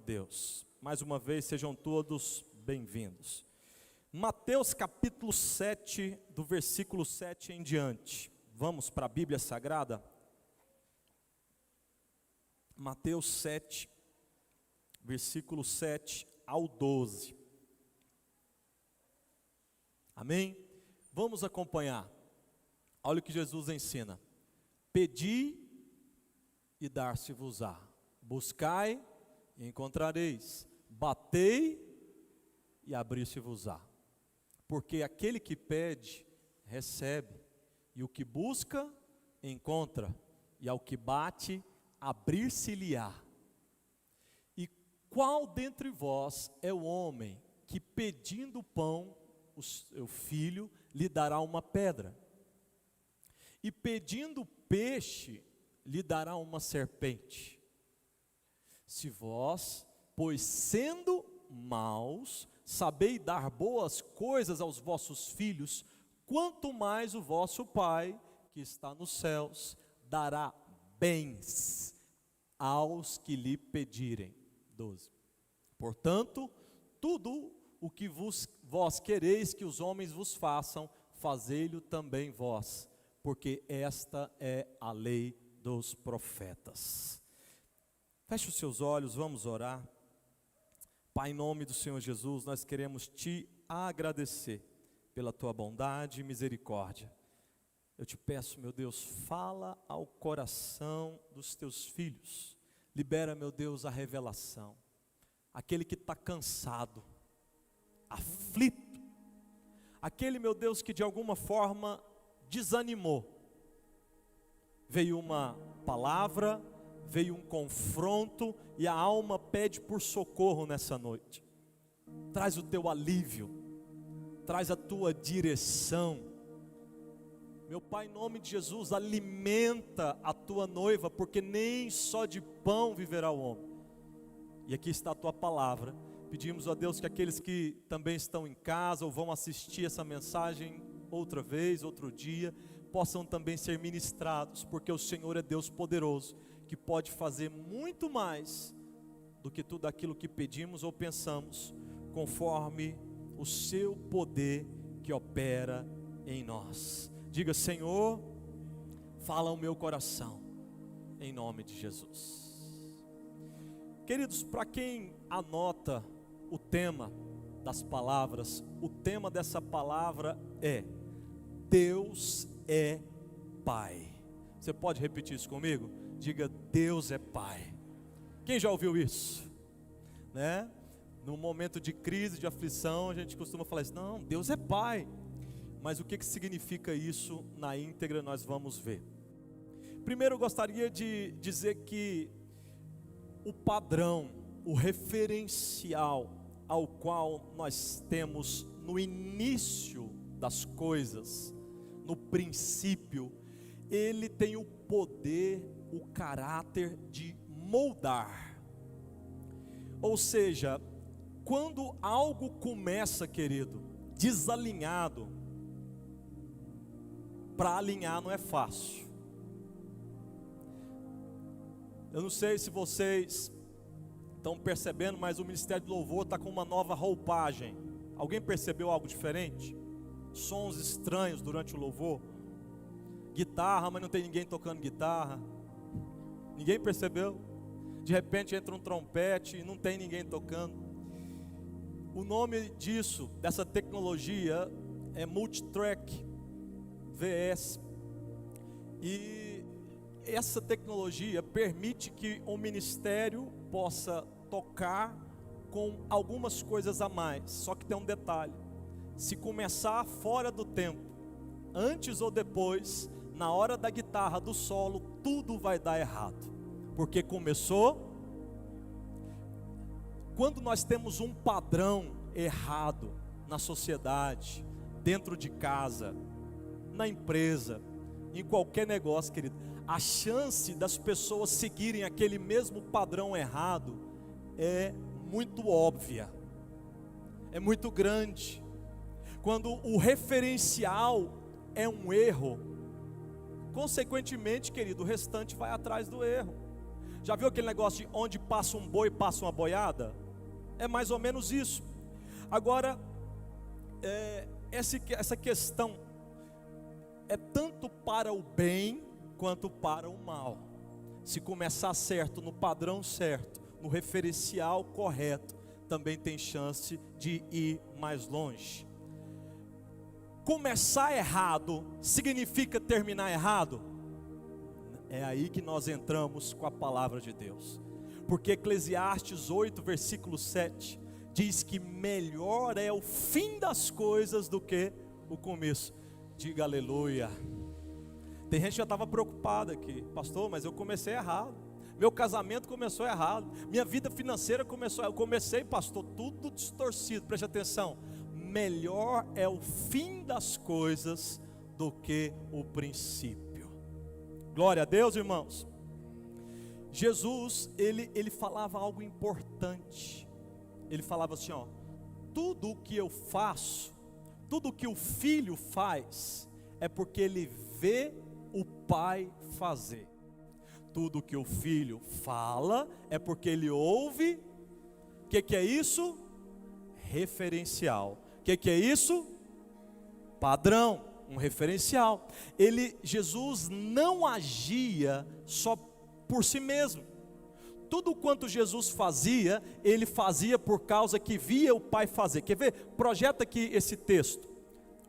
Deus. Mais uma vez, sejam todos bem-vindos. Mateus capítulo 7, do versículo 7 em diante. Vamos para a Bíblia Sagrada? Mateus 7, versículo 7 ao 12. Amém? Vamos acompanhar. Olha o que Jesus ensina. Pedi e dar-se-vos-á. Buscai e encontrareis. Batei e abrir-se-vos-á. Porque aquele que pede, recebe. E o que busca, encontra. E ao que bate, abrir-se-lhe-á. E qual dentre vós é o homem que pedindo pão, o seu filho, lhe dará uma pedra? E pedindo peixe, lhe dará uma serpente? Se vós, pois sendo maus, sabeis dar boas coisas aos vossos filhos, quanto mais o vosso Pai, que está nos céus, dará bens aos que lhe pedirem. 12. Portanto, tudo o que vós quereis que os homens vos façam, fazei-lo também vós, porque esta é a lei dos profetas. Feche os seus olhos, vamos orar. Pai, em nome do Senhor Jesus, nós queremos te agradecer pela tua bondade e misericórdia. Eu te peço, meu Deus, fala ao coração dos teus filhos. Libera, meu Deus, a revelação. Aquele que está cansado, aflito, aquele, meu Deus, que de alguma forma desanimou. Veio uma palavra, veio um confronto e a alma pede por socorro nessa noite. Traz o teu alívio, traz a tua direção. Meu Pai, em nome de Jesus, alimenta a tua noiva, porque nem só de pão viverá o homem. E aqui está a tua palavra. Pedimos a Deus que aqueles que também estão em casa ou vão assistir essa mensagem outra vez, outro dia, possam também ser ministrados, porque o Senhor é Deus poderoso, que pode fazer muito mais do que tudo aquilo que pedimos ou pensamos, conforme o seu poder que opera em nós. Diga: Senhor, fala ao meu coração, em nome de Jesus. Queridos, para quem anota o tema das palavras, o tema dessa palavra é: Deus é Pai. Você pode repetir isso comigo? Diga: Deus é Pai. Quem já ouviu isso? Né? No momento de crise, de aflição, a gente costuma falar isso: não, Deus é Pai. Mas o que significa isso na íntegra, nós vamos ver. Primeiro eu gostaria de dizer que o padrão, o referencial ao qual nós temos no início das coisas, no princípio, ele tem o poder, o caráter de moldar. Ou seja, quando algo começa, querido, desalinhado, para alinhar não é fácil. Eu não sei se vocês estão percebendo, mas o Ministério do Louvor está com uma nova roupagem. Alguém percebeu algo diferente? Sons estranhos durante o louvor. Guitarra, mas não tem ninguém tocando guitarra. Ninguém percebeu? De repente entra um trompete e não tem ninguém tocando. O nome disso, dessa tecnologia, é Multitrack VS. E essa tecnologia permite que o ministério possa tocar com algumas coisas a mais. Só que tem um detalhe: se começar fora do tempo, antes ou depois, na hora da guitarra, do solo, tudo vai dar errado, porque começou. Quando nós temos um padrão errado na sociedade, dentro de casa, na empresa, em qualquer negócio, querido, a chance das pessoas seguirem aquele mesmo padrão errado é muito óbvia, é muito grande. Quando o referencial é um erro, consequentemente, querido, o restante vai atrás do erro. Já viu aquele negócio de onde passa um boi, passa uma boiada? É mais ou menos isso. Agora, essa questão é tanto para o bem quanto para o mal. Se começar certo, no padrão certo, no referencial correto, também tem chance de ir mais longe. Começar errado significa terminar errado? É aí que nós entramos com a palavra de Deus. Porque Eclesiastes 8, versículo 7, diz que melhor é o fim das coisas do que o começo. Diga aleluia. Tem gente que já estava preocupada aqui, pastor, mas eu comecei errado. Meu casamento começou errado. Minha vida financeira começou. Eu comecei, pastor, tudo distorcido. Preste atenção. Melhor é o fim das coisas do que o princípio. Glória a Deus, irmãos. Jesus, ele falava algo importante. Ele falava assim, ó: tudo o que eu faço, tudo o que o filho faz, é porque ele vê o pai fazer. Tudo o que o filho fala, é porque ele ouve. O que é isso? Referencial. O que é isso? Padrão, um referencial. Jesus não agia só por si mesmo. Tudo quanto Jesus fazia, ele fazia por causa que via o Pai fazer. Quer ver? Projeta aqui esse texto.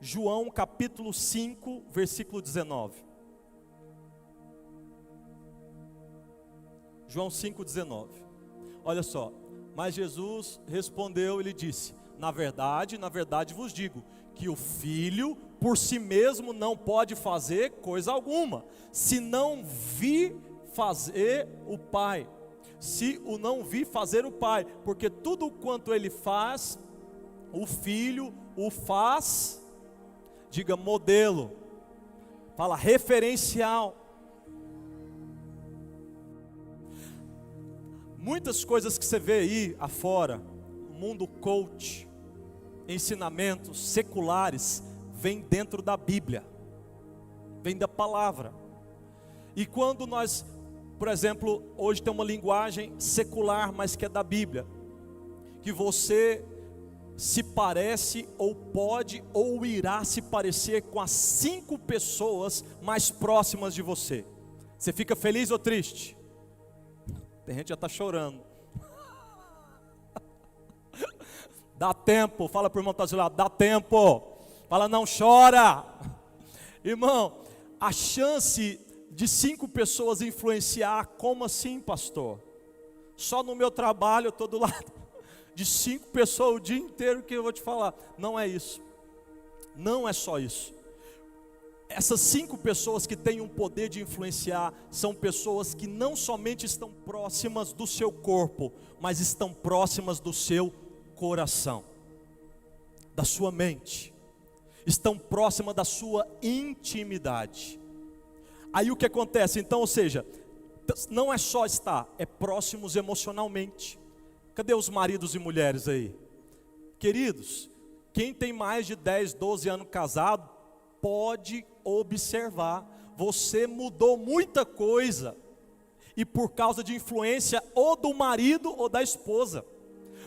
João capítulo 5, versículo 19. João 5,19. Olha só. Mas Jesus respondeu e lhe disse: na verdade vos digo, que o Filho por si mesmo não pode fazer coisa alguma, se não vir fazer o Pai. Se o não vir fazer o Pai, porque tudo quanto ele faz, o Filho o faz, diga modelo, fala referencial. Muitas coisas que você vê aí afora, no mundo coach, ensinamentos seculares, vem dentro da Bíblia, vem da palavra. E quando nós, por exemplo, hoje tem uma linguagem secular, mas que é da Bíblia, que você se parece ou pode ou irá se parecer com as 5 pessoas mais próximas de você. Você fica feliz ou triste? Tem gente que já está chorando. Dá tempo, fala para o irmão que está do lado, dá tempo. Fala, não chora. Irmão, a chance de 5 pessoas influenciar, como assim, pastor? Só no meu trabalho eu estou do lado de 5 pessoas o dia inteiro, que eu vou te falar. Não é isso, não é só isso. Essas 5 pessoas que têm um poder de influenciar, são pessoas que não somente estão próximas do seu corpo, mas estão próximas do seu coração, da sua mente, estão próximas da sua intimidade. Aí o que acontece então, ou seja, não é só estar, é próximos emocionalmente. Cadê os maridos e mulheres aí? Queridos, quem tem mais de 10, 12 anos casado, pode observar, você mudou muita coisa, e por causa de influência ou do marido ou da esposa,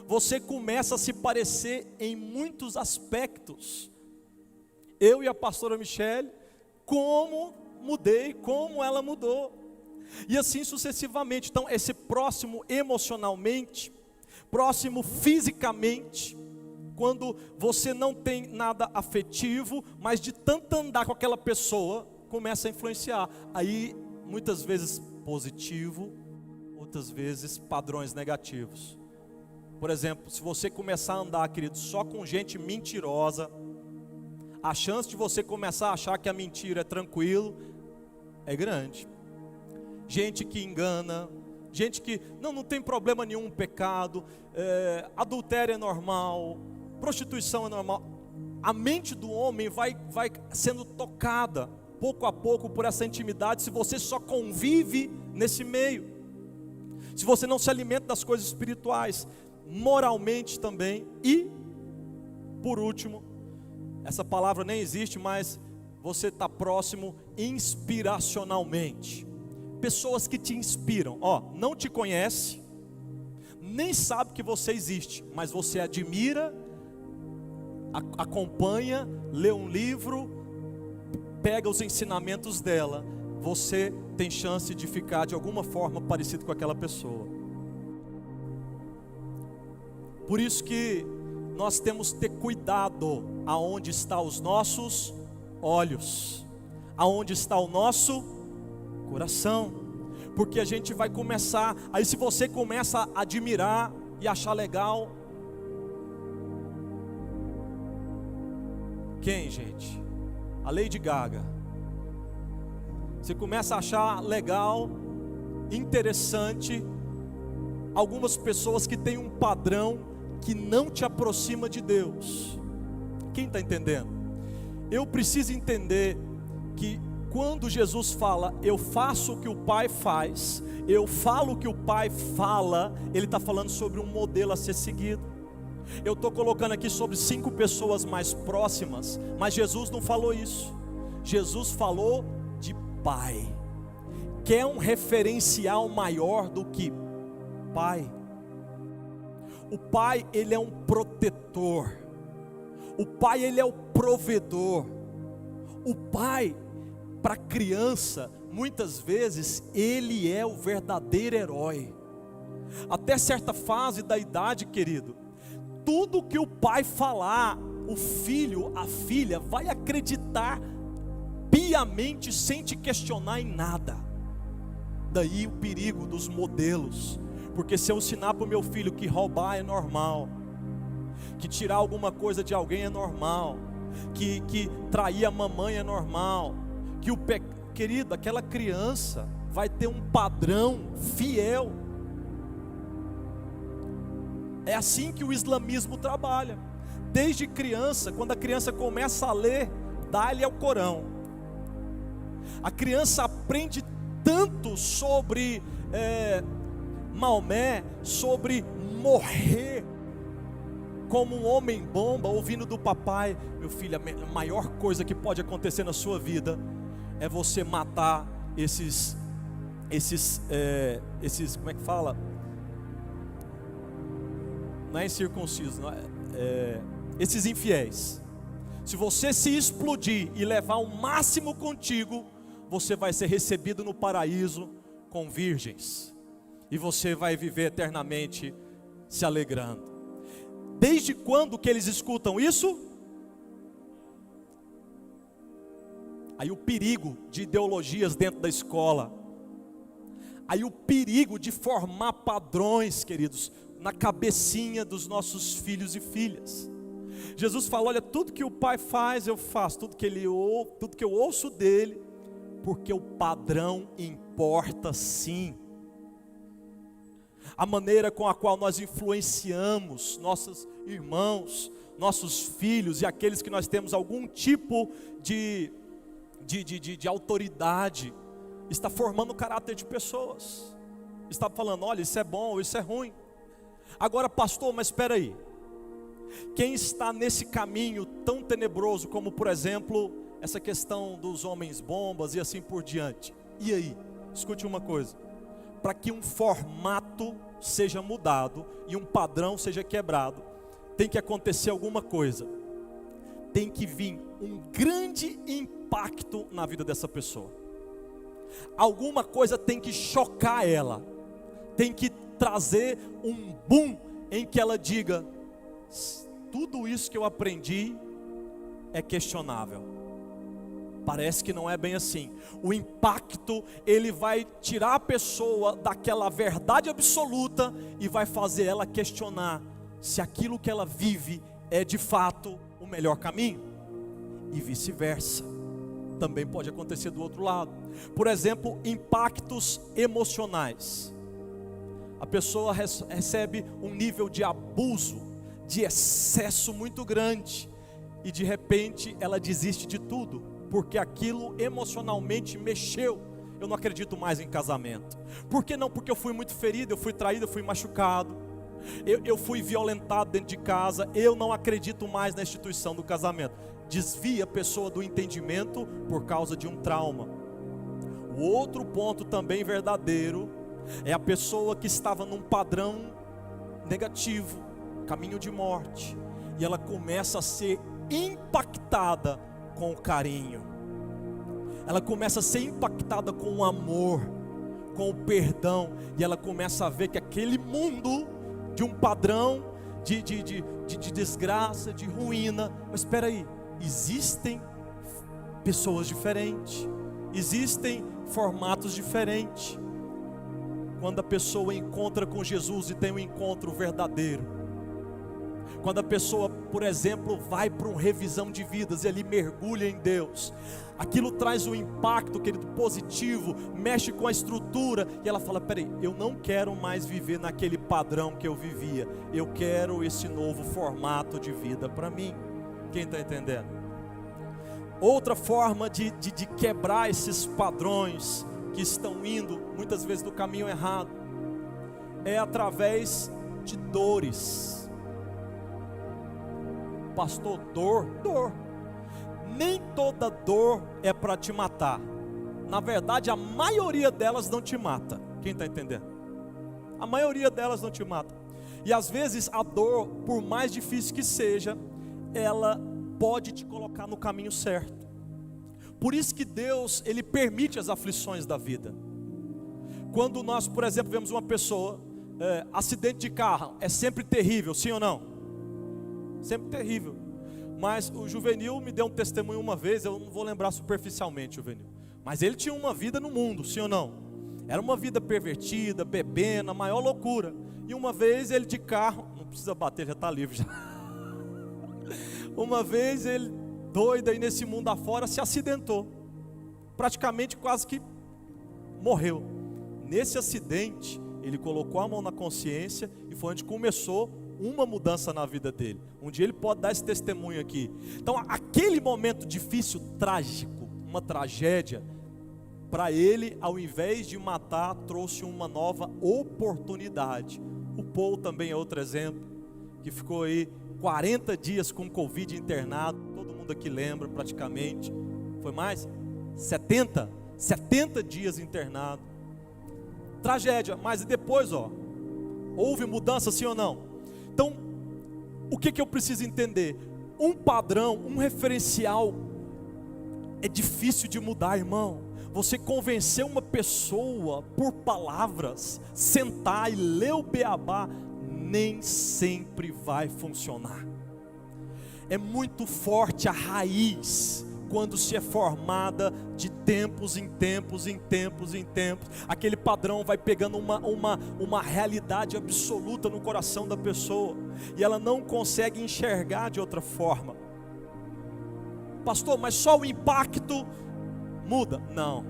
você começa a se parecer em muitos aspectos. Eu e a pastora Michele, como mudei, como ela mudou, e assim sucessivamente. Então esse próximo emocionalmente, próximo fisicamente, quando você não tem nada afetivo, mas de tanto andar com aquela pessoa, começa a influenciar. Aí muitas vezes positivo, outras vezes padrões negativos. Por exemplo, se você começar a andar, querido, só com gente mentirosa, a chance de você começar a achar que a mentira é tranquilo, é grande. Gente que engana, gente que não tem problema nenhum, pecado, adultério é normal, prostituição é normal. A mente do homem vai sendo tocada, pouco a pouco, por essa intimidade, se você só convive nesse meio, se você não se alimenta das coisas espirituais, moralmente também. E, por último, essa palavra nem existe, mas você está próximo inspiracionalmente. pessoas que te inspiram. Não te conhece, nem sabe que você existe, mas você admira, acompanha, lê um livro, pega os ensinamentos dela. Você tem chance de ficar de alguma forma parecido com aquela pessoa. Por isso que nós temos que ter cuidado aonde estão os nossos olhos, aonde está o nosso coração, porque a gente vai começar, aí se você começa a admirar e achar legal, quem, gente? A Lady Gaga. Você começa a achar legal, interessante, algumas pessoas que têm um padrão que não te aproxima de Deus. Quem está entendendo? Eu preciso entender que quando Jesus fala, eu faço o que o Pai faz, eu falo o que o Pai fala, Ele está falando sobre um modelo a ser seguido. Eu estou colocando aqui sobre 5 pessoas mais próximas, mas Jesus não falou isso. Jesus falou de Pai. Quer um referencial maior do que Pai? O Pai, Ele é um protetor. O Pai, Ele é o provedor. O Pai, para a criança, muitas vezes, Ele é o verdadeiro herói. Até certa fase da idade, querido, tudo que o pai falar, o filho, a filha, vai acreditar piamente, sem te questionar em nada. Daí o perigo dos modelos. Porque se eu ensinar para o meu filho que roubar é normal, que tirar alguma coisa de alguém é normal, que trair a mamãe é normal, querido, aquela criança vai ter um padrão fiel. É assim que o islamismo trabalha. Desde criança, quando a criança começa a ler, dá-lhe ao Corão. A criança aprende tanto sobre Maomé, sobre morrer como um homem bomba, ouvindo do papai: meu filho, a maior coisa que pode acontecer na sua vida é você matar esses como é que fala? Não é incircunciso, esses infiéis. Se você se explodir e levar o máximo contigo, você vai ser recebido no paraíso com virgens, e você vai viver eternamente se alegrando. Desde quando que eles escutam isso? Aí o perigo de ideologias dentro da escola, aí o perigo de formar padrões, queridos, na cabecinha dos nossos filhos e filhas. Jesus falou: olha, tudo que o Pai faz eu faço, tudo que eu ouço dele, porque o padrão importa sim. A maneira com a qual nós influenciamos nossos irmãos, nossos filhos e aqueles que nós temos algum tipo de autoridade, está formando o caráter de pessoas. Está falando: olha, isso é bom, isso é ruim. Agora, pastor, mas espera aí. Quem está nesse caminho tão tenebroso como, por exemplo, essa questão dos homens bombas e assim por diante? E aí? Escute uma coisa. Para que um formato seja mudado e um padrão seja quebrado, tem que acontecer alguma coisa. Tem que vir um grande impacto na vida dessa pessoa. Alguma coisa tem que chocar ela. Tem que trazer um boom em que ela diga: tudo isso que eu aprendi é questionável. Parece que não é bem assim. O impacto, ele vai tirar a pessoa daquela verdade absoluta e vai fazer ela questionar se aquilo que ela vive é de fato o melhor caminho. E vice-versa. Também pode acontecer do outro lado. Por exemplo, impactos emocionais. A pessoa recebe um nível de abuso, de excesso muito grande, e de repente ela desiste de tudo, porque aquilo emocionalmente mexeu. Eu não acredito mais em casamento. Por que não? Porque eu fui muito ferido, eu fui traído, eu fui machucado, eu fui violentado dentro de casa. Eu não acredito mais na instituição do casamento. Desvia a pessoa do entendimento por causa de um trauma. O O outro ponto também verdadeiro é a pessoa que estava num padrão negativo, caminho de morte, e ela começa a ser impactada com o carinho, ela começa a ser impactada com o amor, com o perdão, e ela começa a ver que aquele mundo de um padrão de desgraça, de ruína, mas espera aí, existem pessoas diferentes, existem formatos diferentes. Quando a pessoa encontra com Jesus e tem um encontro verdadeiro, quando a pessoa, por exemplo, vai para uma revisão de vidas e ali mergulha em Deus, aquilo traz um impacto, querido, positivo, mexe com a estrutura, e ela fala: peraí, eu não quero mais viver naquele padrão que eu vivia, eu quero esse novo formato de vida para mim. Quem está entendendo? Outra forma de quebrar esses padrões que estão indo muitas vezes do caminho errado é através de dores. Pastor, dor. Nem toda dor é para te matar. Na verdade, a maioria delas não te mata. Quem está entendendo? A maioria delas não te mata. E às vezes a dor, por mais difícil que seja, ela pode te colocar no caminho certo. Por isso que Deus, Ele permite as aflições da vida. Quando nós, por exemplo, vemos uma pessoa, acidente de carro, é sempre terrível, sim ou não? Sempre terrível. Mas o Juvenil me deu um testemunho uma vez, eu não vou lembrar superficialmente, Juvenil, mas ele tinha uma vida no mundo, sim ou não? Era uma vida pervertida, bebendo, a maior loucura. E uma vez ele de carro, não precisa bater, já está livre já. Uma vez ele, doido aí nesse mundo afora, se acidentou, praticamente quase que morreu. Nesse acidente, ele colocou a mão na consciência e foi onde começou uma mudança na vida dele. Um dia ele pode dar esse testemunho aqui. Então aquele momento difícil, trágico, uma tragédia, para ele, ao invés de matar, trouxe uma nova oportunidade. O Paul também é outro exemplo, que ficou aí 40 dias com Covid internado, todo mundo aqui lembra praticamente, foi mais? 70 dias internado, tragédia, mas depois houve mudança, sim ou não? Então, o que eu preciso entender? Um padrão, um referencial, é difícil de mudar, irmão. Você convencer uma pessoa por palavras, sentar e ler o beabá, nem sempre vai funcionar. É muito forte a raiz quando se é formada de tempos em tempos, aquele padrão vai pegando uma realidade absoluta no coração da pessoa, e ela não consegue enxergar de outra forma. Pastor, mas só o impacto muda? Não.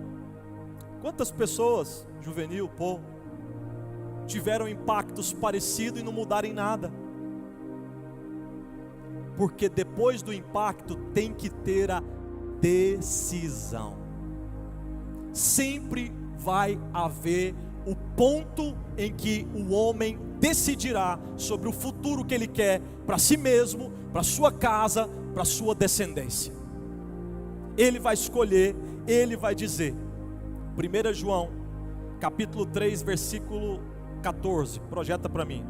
Quantas pessoas, Juvenil, Paul, tiveram impactos parecidos e não mudaram em nada? Porque depois do impacto tem que ter a decisão. Sempre vai haver o ponto em que o homem decidirá sobre o futuro que ele quer para si mesmo, para sua casa, para sua descendência. Ele vai escolher, ele vai dizer. 1 João, capítulo 3, versículo 14, projeta para mim.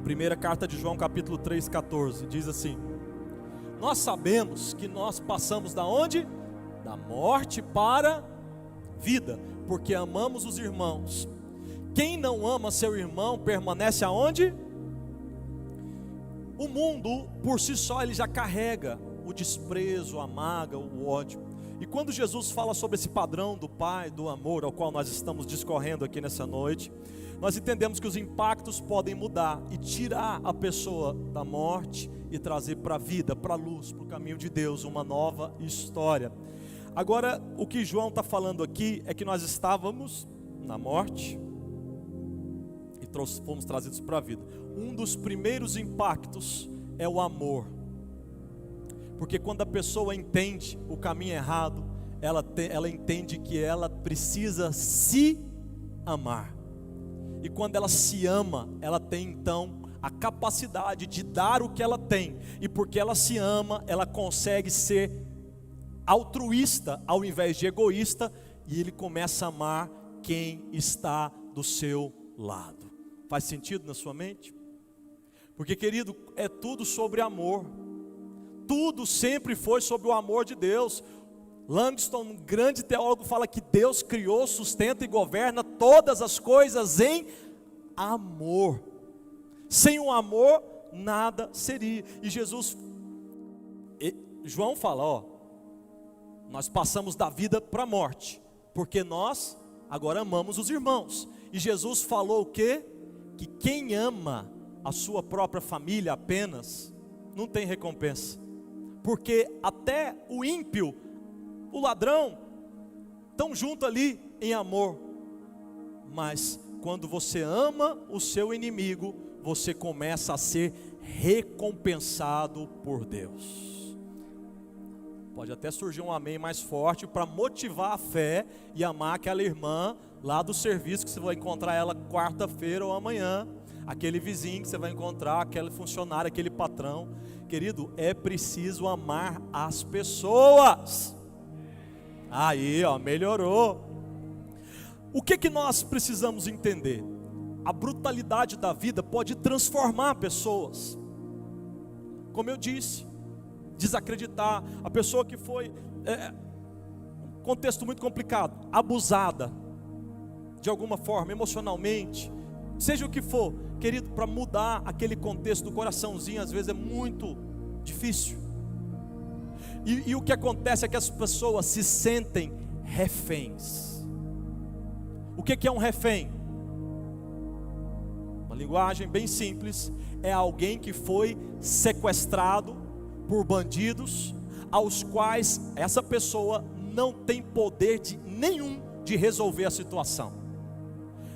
Primeira carta de João, capítulo 3, 14, diz assim: nós sabemos que nós passamos da onde? Da morte para vida, porque amamos os irmãos. Quem não ama seu irmão permanece aonde? O mundo por si só ele já carrega o desprezo, a mágoa, o ódio. E quando Jesus fala sobre esse padrão do Pai, do amor, ao qual nós estamos discorrendo aqui nessa noite, nós entendemos que os impactos podem mudar e tirar a pessoa da morte e trazer para a vida, para a luz, para o caminho de Deus, uma nova história. Agora, o que João está falando aqui é que nós estávamos na morte e fomos trazidos para a vida. Um dos primeiros impactos é o amor, porque quando a pessoa entende o caminho errado, ela entende que ela precisa se amar. E quando ela se ama, ela tem então a capacidade de dar o que ela tem. E porque ela se ama, ela consegue ser altruísta ao invés de egoísta, e ele começa a amar quem está do seu lado. Faz sentido na sua mente? Porque, querido, é tudo sobre amor. Tudo sempre foi sobre o amor de Deus. Langston, um grande teólogo, fala que Deus criou, sustenta e governa todas as coisas em amor. Sem o amor, nada seria. E João fala, nós passamos da vida para a morte, porque nós agora amamos os irmãos. E Jesus falou o quê? Que quem ama a sua própria família apenas, não tem recompensa. Porque até o ímpio, o ladrão, estão junto ali em amor. Mas quando você ama o seu inimigo, você começa a ser recompensado por Deus. Pode até surgir um amém mais forte para motivar a fé e amar aquela irmã lá do serviço, que você vai encontrar ela quarta-feira ou amanhã, aquele vizinho que você vai encontrar, aquele funcionário, aquele patrão. Querido, é preciso amar as pessoas. Aí, melhorou. O que nós precisamos entender? A brutalidade da vida pode transformar pessoas. Como eu disse, desacreditar. A pessoa que foi, um contexto muito complicado, abusada, de alguma forma, emocionalmente, seja o que for, querido, para mudar aquele contexto do coraçãozinho, às vezes é muito difícil. E o que acontece é que as pessoas se sentem reféns. O que é um refém? Uma linguagem bem simples, é alguém que foi sequestrado por bandidos, aos quais essa pessoa não tem poder nenhum de resolver a situação.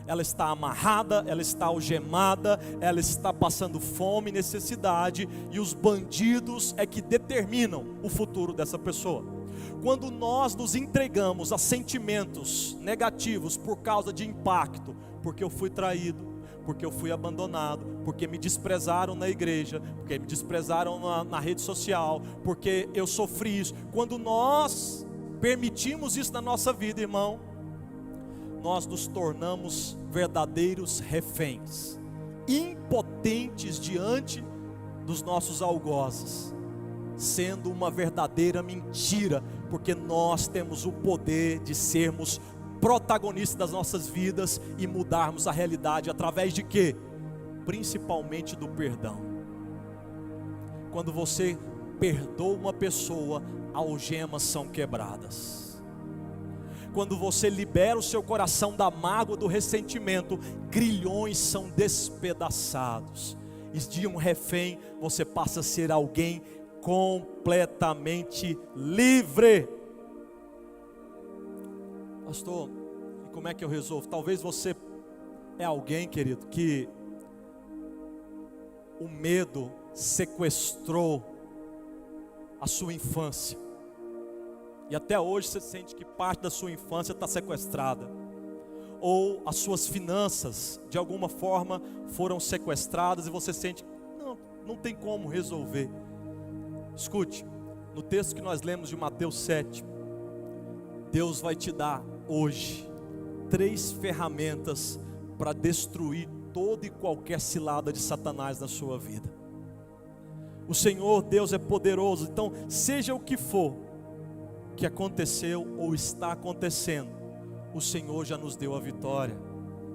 Ela está amarrada, ela está algemada, ela está passando fome, necessidade, e os bandidos é que determinam o futuro dessa pessoa. Quando nós nos entregamos a sentimentos negativos por causa de impacto, porque eu fui traído, porque eu fui abandonado, porque me desprezaram na igreja, porque me desprezaram na rede social, porque eu sofri isso. Quando nós permitimos isso na nossa vida, irmão, nós nos tornamos verdadeiros reféns, impotentes diante dos nossos algozes, sendo uma verdadeira mentira, porque nós temos o poder de sermos protagonistas das nossas vidas e mudarmos a realidade através de quê? Principalmente do perdão. Quando você perdoa uma pessoa, algemas são quebradas. Quando você libera o seu coração da mágoa, do ressentimento, grilhões são despedaçados. E de um refém, você passa a ser alguém completamente livre. Pastor, e como é que eu resolvo? Talvez você é alguém, querido, que o medo sequestrou a sua infância. E até hoje você sente que parte da sua infância está sequestrada. Ou as suas finanças, de alguma forma, foram sequestradas e você sente, não tem como resolver. Escute, no texto que nós lemos de Mateus 7, Deus vai te dar hoje 3 ferramentas para destruir toda e qualquer cilada de Satanás na sua vida. O Senhor Deus é poderoso, então seja o que for que aconteceu ou está acontecendo, o Senhor já nos deu a vitória.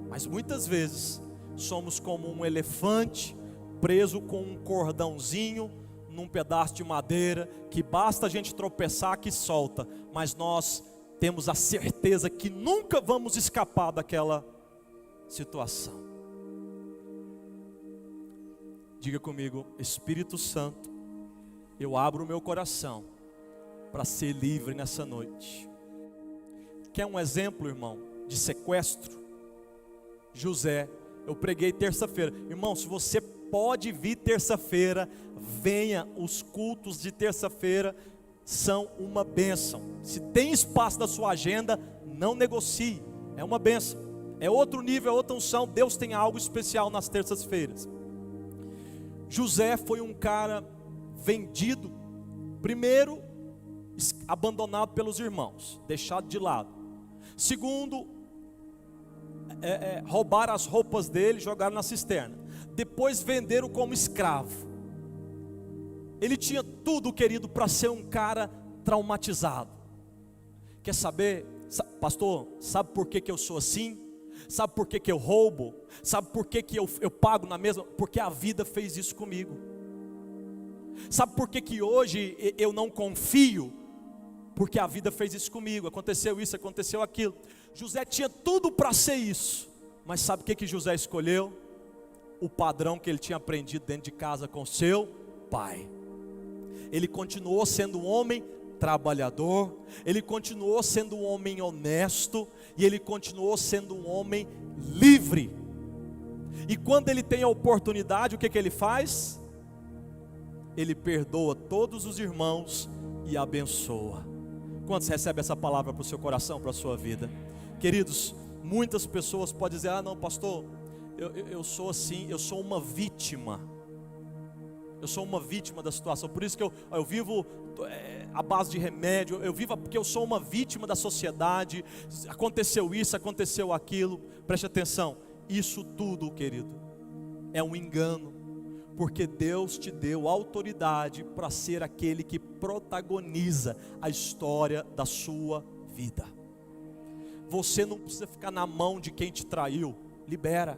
Mas muitas vezes somos como um elefante preso com um cordãozinho num pedaço de madeira, que basta a gente tropeçar que solta, mas nós temos a certeza que nunca vamos escapar daquela situação. Diga comigo: Espírito Santo, eu abro o meu coração para ser livre nessa noite. Quer um exemplo, irmão, de sequestro? José, eu preguei terça-feira. Irmão, se você pode vir terça-feira, venha. Os cultos de terça-feira são uma bênção. Se tem espaço na sua agenda, não negocie, é uma bênção. É outro nível, é outra unção. Deus tem algo especial nas terças-feiras. José foi um cara vendido, primeiro abandonado pelos irmãos, deixado de lado. Segundo, roubaram as roupas dele, jogaram na cisterna. Depois venderam como escravo. Ele tinha tudo, querido, para ser um cara traumatizado. Quer saber, pastor, sabe por que eu sou assim? Sabe por que eu roubo? Sabe por que eu pago na mesma? Porque a vida fez isso comigo. Sabe por que hoje eu não confio? Porque a vida fez isso comigo. Aconteceu isso, aconteceu aquilo. José tinha tudo para ser isso. Mas sabe o que José escolheu? O padrão que ele tinha aprendido dentro de casa com seu pai. Ele continuou sendo um homem trabalhador, ele continuou sendo um homem honesto, e ele continuou sendo um homem livre. E quando ele tem a oportunidade, o que ele faz? Ele perdoa todos os irmãos e abençoa. Quantos recebem essa palavra para o seu coração, para a sua vida? Queridos, muitas pessoas podem dizer: ah não, pastor, eu sou assim, eu sou uma vítima. Eu sou uma vítima da situação, por isso que eu vivo à base de remédio, eu vivo porque eu sou uma vítima da sociedade, aconteceu isso, aconteceu aquilo. Preste atenção, isso tudo, querido, é um engano, porque Deus te deu autoridade para ser aquele que protagoniza a história da sua vida. Você não precisa ficar na mão de quem te traiu, libera.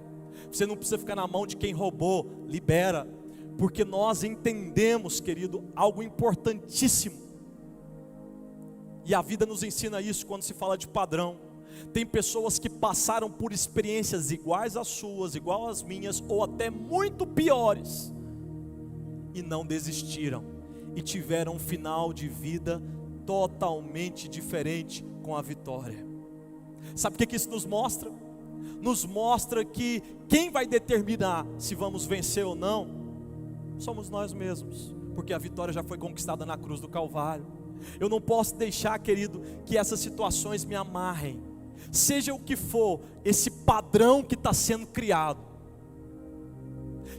Você não precisa ficar na mão de quem roubou, libera. Porque nós entendemos, querido, algo importantíssimo. E a vida nos ensina isso quando se fala de padrão. Tem pessoas que passaram por experiências iguais às suas, igual às minhas, ou até muito piores, e não desistiram, e tiveram um final de vida totalmente diferente, com a vitória. Sabe o que isso nos mostra? Nos mostra que quem vai determinar se vamos vencer ou não somos nós mesmos, porque a vitória já foi conquistada na cruz do Calvário. Eu não posso deixar, querido, que essas situações me amarrem. Seja o que for, esse padrão que está sendo criado,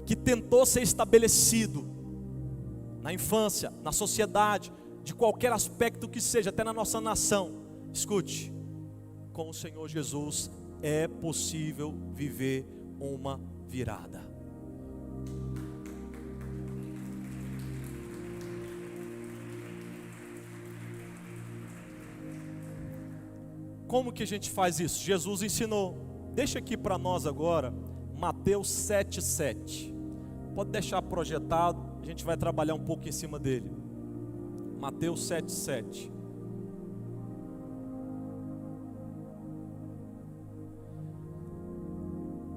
que tentou ser estabelecido na infância, na sociedade, de qualquer aspecto que seja, até na nossa nação. Escute, com o Senhor Jesus é possível viver uma virada. Como que a gente faz isso? Jesus ensinou. Deixa aqui para nós agora Mateus 7,7. Pode deixar projetado, a gente vai trabalhar um pouco em cima dele. Mateus 7,7.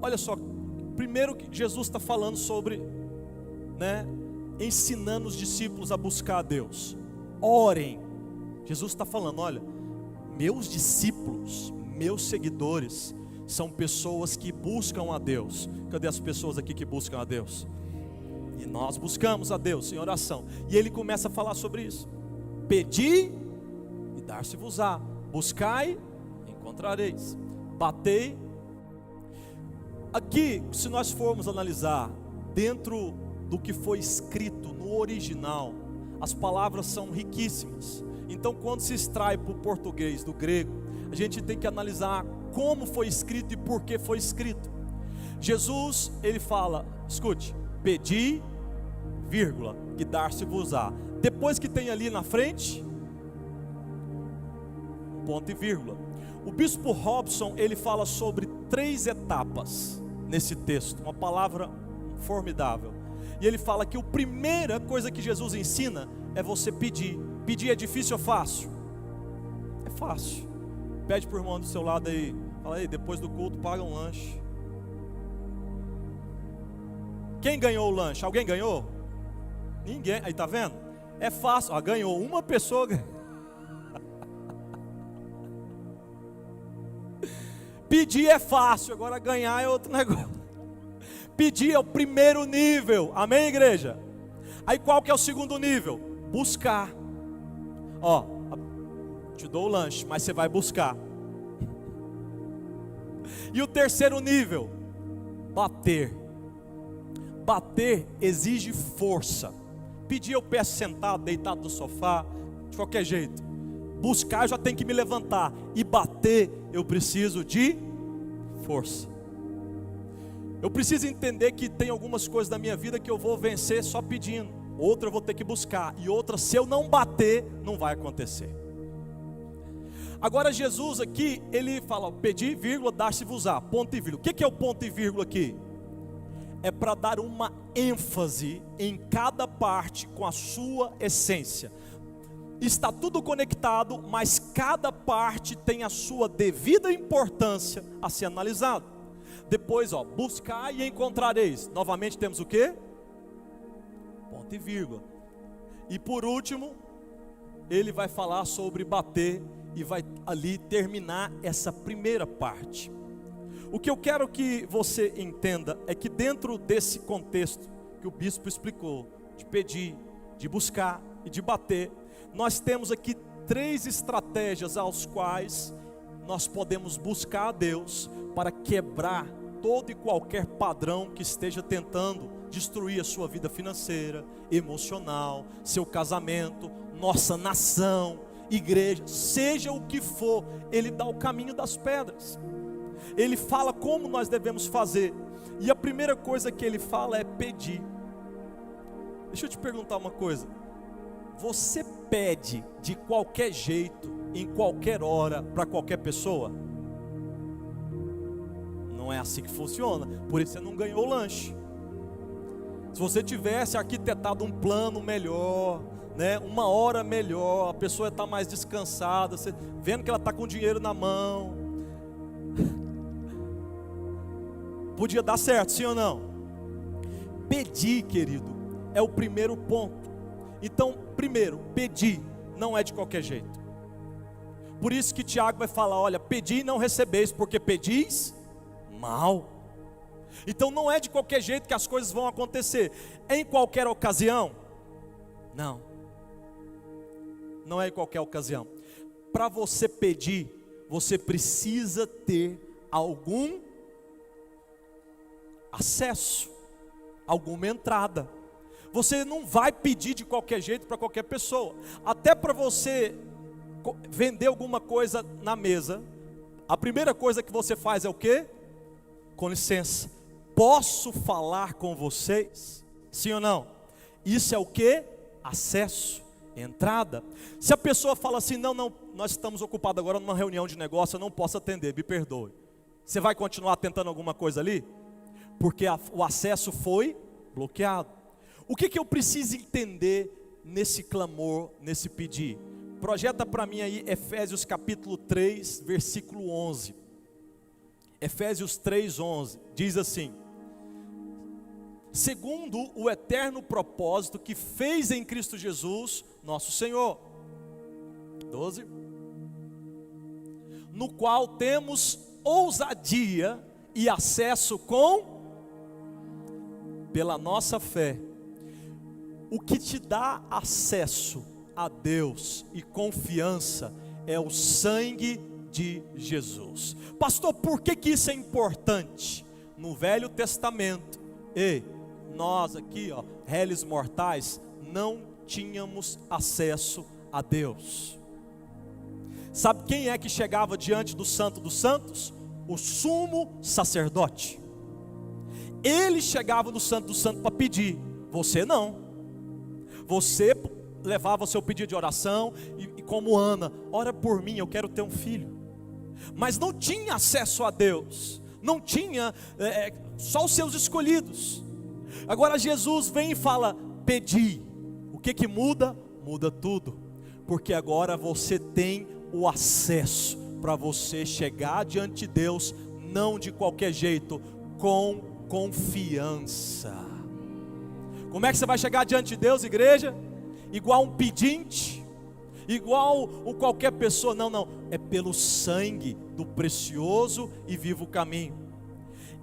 Olha só, primeiro que Jesus está falando sobre, ensinando os discípulos a buscar a Deus. Orem. Jesus está falando, olha, meus discípulos, meus seguidores, são pessoas que buscam a Deus. Cadê as pessoas aqui que buscam a Deus? E nós buscamos a Deus em oração. E ele começa a falar sobre isso. Pedi e dar-se-vos-á. Buscai, encontrareis. Batei. Aqui, se nós formos analisar dentro do que foi escrito no original, as palavras são riquíssimas. Então, quando se extrai para o português do grego, a gente tem que analisar como foi escrito e por que foi escrito. Jesus, ele fala, escute, pedi, vírgula, e dar-se-vos-á. Depois que tem ali na frente, ponto e vírgula. O bispo Robson, ele fala sobre 3 etapas nesse texto, uma palavra formidável. E ele fala que a primeira coisa que Jesus ensina é você pedir. Pedir é difícil ou fácil? É fácil. Pede para o irmão do seu lado aí. Fala aí, depois do culto paga um lanche. Quem ganhou o lanche? Alguém ganhou? Ninguém. Aí tá vendo? É fácil. Ganhou uma pessoa. Pedir é fácil, agora ganhar é outro negócio. Pedir é o primeiro nível. Amém, igreja? Aí qual que é o segundo nível? Buscar. Te dou o lanche, mas você vai buscar. E o terceiro nível? Bater. Bater exige força. Pedir eu peço sentado, deitado no sofá, de qualquer jeito. Buscar, eu já tenho que me levantar. E bater, eu preciso de força. Eu preciso entender que tem algumas coisas da minha vida que eu vou vencer só pedindo. Outra eu vou ter que buscar. E outra, se eu não bater, não vai acontecer. Agora Jesus aqui, ele fala, pedi, vírgula, dar-se-vos-á, ponto e vírgula. O que é o ponto e vírgula aqui? É para dar uma ênfase em cada parte com a sua essência. Está tudo conectado, mas cada parte tem a sua devida importância a ser analisado. Depois, buscar e encontrareis. Novamente temos o quê? Ponto e vírgula. E por último, ele vai falar sobre bater e vai ali terminar essa primeira parte. O que eu quero que você entenda é que dentro desse contexto que o bispo explicou, de pedir, de buscar e de bater, nós temos aqui 3 estratégias aos quais nós podemos buscar a Deus para quebrar todo e qualquer padrão que esteja tentando destruir a sua vida financeira, emocional, seu casamento, nossa nação, igreja, seja o que for. Ele dá o caminho das pedras. Ele fala como nós devemos fazer. E a primeira coisa que ele fala é pedir. Deixa eu te perguntar uma coisa. Você pede de qualquer jeito, em qualquer hora, para qualquer pessoa? Não é assim que funciona. Por isso você não ganhou o lanche. Se você tivesse arquitetado um plano melhor, uma hora melhor, a pessoa está mais descansada, você, vendo que ela está com dinheiro na mão, podia dar certo, sim ou não? Pedir, querido, é o primeiro ponto. Então, primeiro, pedir não é de qualquer jeito. Por isso que Tiago vai falar, olha, pedi e não recebeis, porque pedis mal. Então não é de qualquer jeito que as coisas vão acontecer. Em qualquer ocasião? Não. Não é em qualquer ocasião. Para você pedir, você precisa ter algum acesso, alguma entrada. Você não vai pedir de qualquer jeito para qualquer pessoa. Até para você vender alguma coisa na mesa, a primeira coisa que você faz é o quê? Com licença, posso falar com vocês? Sim ou não? Isso é o quê? Acesso, entrada. Se a pessoa fala assim, não, nós estamos ocupados agora numa reunião de negócio, eu não posso atender, me perdoe. Você vai continuar tentando alguma coisa ali? Porque o acesso foi bloqueado. O que eu preciso entender nesse clamor, nesse pedir? Projeta para mim aí Efésios capítulo 3, versículo 11. Efésios 3, 11, diz assim: segundo o eterno propósito que fez em Cristo Jesus, nosso Senhor. 12. No qual temos ousadia e acesso pela nossa fé. O que te dá acesso a Deus e confiança é o sangue de Jesus. Pastor, por que isso é importante? No Velho Testamento, nós aqui, réis mortais, não tínhamos acesso a Deus. Sabe quem é que chegava diante do Santo dos Santos? O sumo sacerdote. Ele chegava no Santo dos Santos para pedir, você não. Você levava o seu pedido de oração e como Ana, ora por mim, eu quero ter um filho. Mas não tinha acesso a Deus, não tinha, só os seus escolhidos. Agora Jesus vem e fala, pedi. O que muda? Muda tudo, porque agora você tem o acesso para você chegar diante de Deus, não de qualquer jeito, com confiança. Como é que você vai chegar diante de Deus, igreja? Igual um pedinte, igual qualquer pessoa, não, é pelo sangue do precioso e vivo caminho.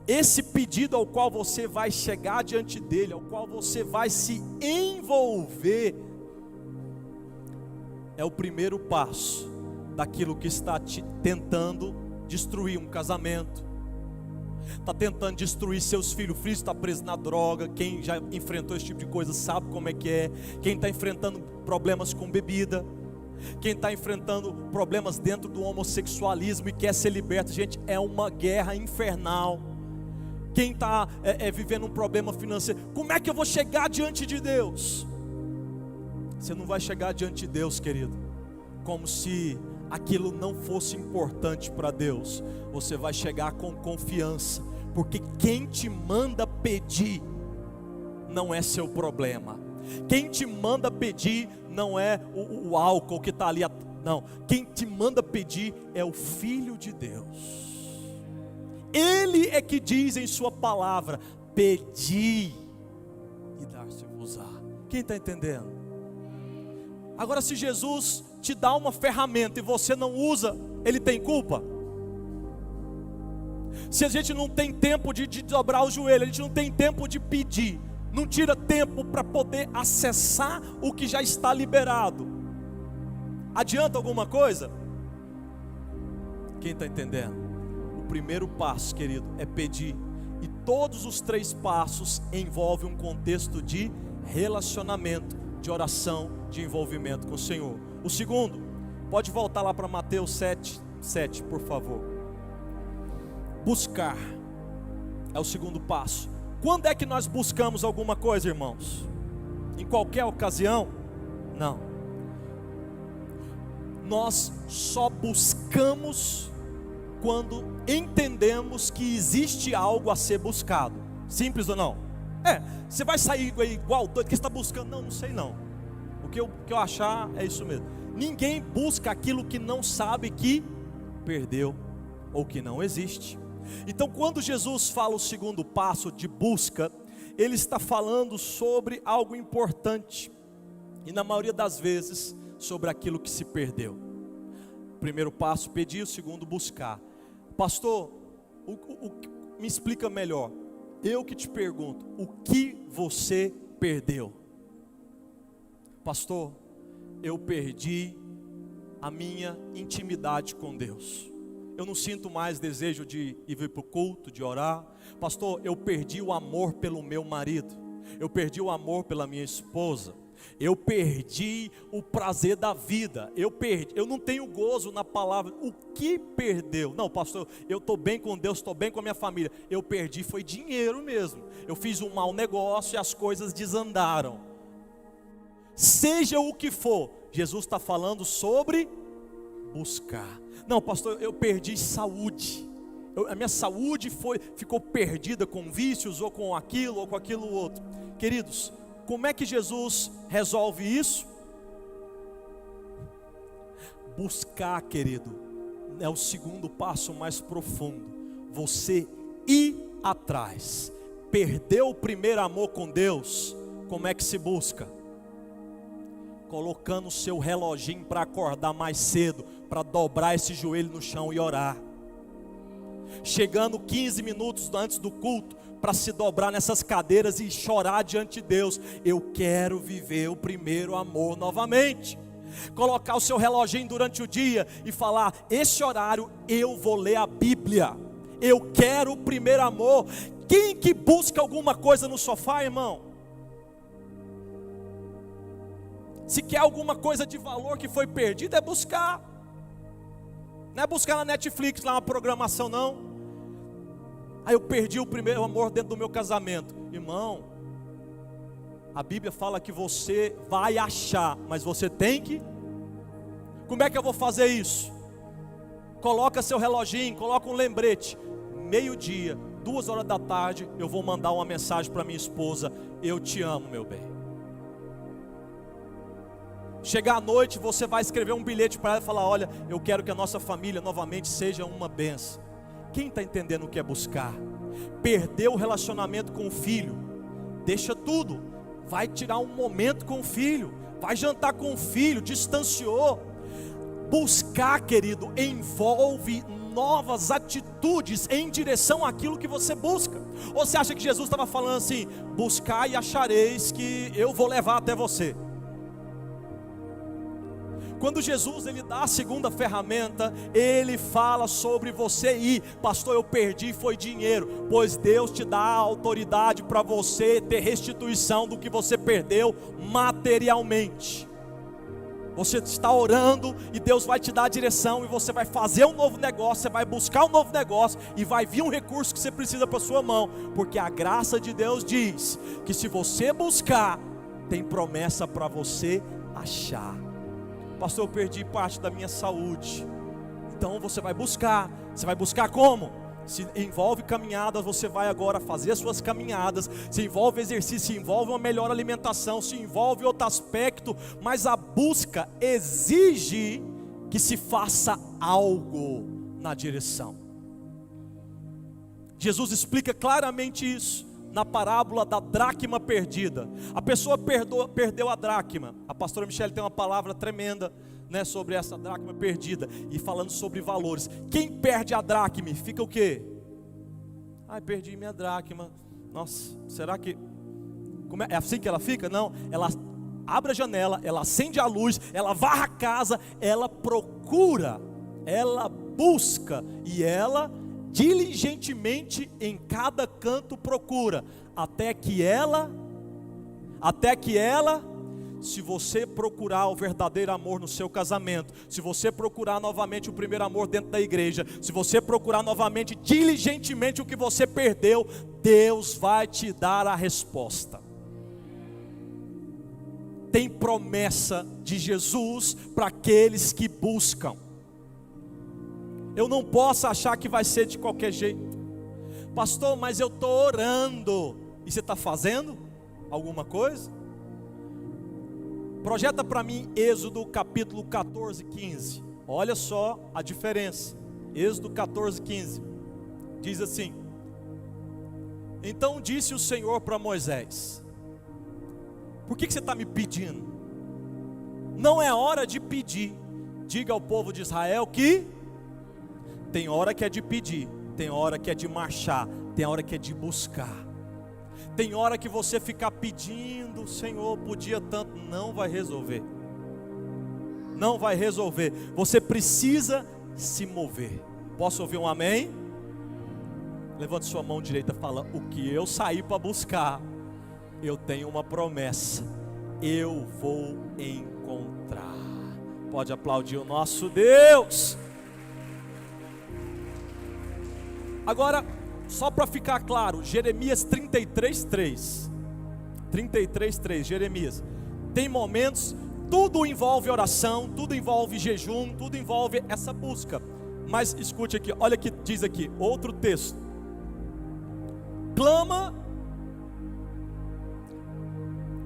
Esse pedido ao qual você vai chegar diante dele, ao qual você vai se envolver, é o primeiro passo daquilo que está tentando destruir um casamento, está tentando destruir seus filhos. O filho está preso na droga. Quem já enfrentou esse tipo de coisa sabe como é que é. Quem está enfrentando problemas com bebida, Quem está enfrentando problemas dentro do homossexualismo e quer ser liberto, gente, é uma guerra infernal. Quem está vivendo um problema financeiro, como é que eu vou chegar diante de Deus? Você não vai chegar diante de Deus, querido, como se aquilo não fosse importante para Deus. Você vai chegar com confiança, porque quem te manda pedir não é seu problema. Quem te manda pedir não é o álcool que está ali, não. Quem te manda pedir é o Filho de Deus. Ele é que diz em sua palavra: pedi e dar-se-vos-á. Quem está entendendo? Agora, se Jesus te dá uma ferramenta e você não usa, Ele tem culpa? Se a gente não tem tempo de dobrar o joelho, a gente não tem tempo de pedir, não tira tempo para poder acessar o que já está liberado, adianta alguma coisa? Quem está entendendo? O primeiro passo, querido, é pedir. E todos os 3 passos envolvem um contexto de relacionamento, de oração, de envolvimento com o Senhor. O segundo, pode voltar lá para Mateus 7, por favor. Buscar é o segundo passo. Quando é que nós buscamos alguma coisa, irmãos? Em qualquer ocasião? Não. Nós só buscamos quando entendemos que existe algo a ser buscado. Simples ou não? Você vai sair igual doido, que você está buscando? Não sei não. O que eu achar é isso mesmo. Ninguém busca aquilo que não sabe que perdeu ou que não existe. Então, quando Jesus fala o segundo passo de busca, Ele está falando sobre algo importante, e na maioria das vezes, sobre aquilo que se perdeu. O primeiro passo, pedir; o segundo, buscar. Pastor, me explica melhor. Eu que te pergunto, o que você perdeu? Pastor, eu perdi a minha intimidade com Deus. Eu não sinto mais desejo de ir para o culto, de orar. Pastor, eu perdi o amor pelo meu marido. Eu perdi o amor pela minha esposa. Eu perdi o prazer da vida. Eu não tenho gozo na palavra. O que perdeu? Não, pastor, eu estou bem com Deus, estou bem com a minha família. Eu perdi foi dinheiro mesmo. Eu fiz um mau negócio e as coisas desandaram. Seja o que for, Jesus está falando sobre buscar. Não, pastor, eu perdi saúde. A minha saúde ficou perdida com vícios, ou com aquilo outro. Queridos, como é que Jesus resolve isso? Buscar, querido, é o segundo passo mais profundo. Você ir atrás. Perdeu o primeiro amor com Deus, como é que se busca? Colocando o seu reloginho para acordar mais cedo, para dobrar esse joelho no chão e orar. Chegando 15 minutos antes do culto, para se dobrar nessas cadeiras e chorar diante de Deus. Eu quero viver o primeiro amor novamente. Colocar o seu reloginho durante o dia e falar: esse horário eu vou ler a Bíblia. Eu quero o primeiro amor. Quem que busca alguma coisa no sofá, irmão? Se quer alguma coisa de valor que foi perdida, é buscar. Não é buscar na Netflix lá uma programação, não. Aí eu perdi o primeiro amor dentro do meu casamento. Irmão, a Bíblia fala que você vai achar, mas você tem que. Como é que eu vou fazer isso? Coloca seu reloginho, coloca um lembrete. 12:00, 2h da tarde, eu vou mandar uma mensagem para minha esposa: eu te amo, meu bem. Chegar à noite, você vai escrever um bilhete para ela e falar: olha, eu quero que a nossa família novamente seja uma bênção. Quem está entendendo o que é buscar? Perdeu o relacionamento com o filho, deixa tudo, vai tirar um momento com o filho, vai jantar com o filho, distanciou. Buscar, querido, envolve novas atitudes em direção àquilo que você busca. Ou você acha que Jesus estava falando assim: buscar e achareis que eu vou levar até você? Quando Jesus ele dá a segunda ferramenta, ele fala sobre você ir. Pastor, eu perdi foi dinheiro. Pois Deus te dá a autoridade para você ter restituição do que você perdeu materialmente. Você está orando e Deus vai te dar a direção, e você vai fazer um novo negócio, você vai buscar um novo negócio, e vai vir um recurso que você precisa para sua mão, porque a graça de Deus diz que se você buscar, tem promessa para você achar. Pastor, eu perdi parte da minha saúde. Então você vai buscar como? Se envolve caminhadas, você vai agora fazer as suas caminhadas. Se envolve exercício, se envolve uma melhor alimentação, se envolve outro aspecto. Mas a busca exige que se faça algo na direção. Jesus explica claramente isso na parábola da dracma perdida. A pessoa perdeu a dracma. A pastora Michele tem uma palavra tremenda, né, sobre essa dracma perdida, e falando sobre valores. Quem perde a dracma fica o quê? Perdi minha dracma. Nossa, será que é assim que ela fica? Não, ela abre a janela, ela acende a luz, ela varre a casa, ela procura, ela busca, e ela diligentemente em cada canto procura, até que ela, se você procurar o verdadeiro amor no seu casamento, se você procurar novamente o primeiro amor dentro da igreja, se você procurar novamente diligentemente o que você perdeu, Deus vai te dar a resposta. Tem promessa de Jesus para aqueles que buscam. Eu não posso achar que vai ser de qualquer jeito. Pastor, mas eu estou orando. E você está fazendo alguma coisa? Projeta para mim Êxodo capítulo 14, 15. Olha só a diferença. Êxodo 14, 15. Diz assim: então disse o Senhor para Moisés: por que você está me pedindo? Não é hora de pedir. Diga ao povo de Israel que tem hora que é de pedir, tem hora que é de marchar, tem hora que é de buscar. Tem hora que você ficar pedindo, Senhor, podia tanto, não vai resolver. Não vai resolver. Você precisa se mover. Posso ouvir um amém? Levante sua mão direita e fala: o que eu saí para buscar, eu tenho uma promessa, eu vou encontrar. Pode aplaudir o nosso Deus. Agora, só para ficar claro, Jeremias 33:3. 33:3, Jeremias. Tem momentos, tudo envolve oração, tudo envolve jejum, tudo envolve essa busca. Mas escute aqui, olha o que diz aqui, outro texto. Clama.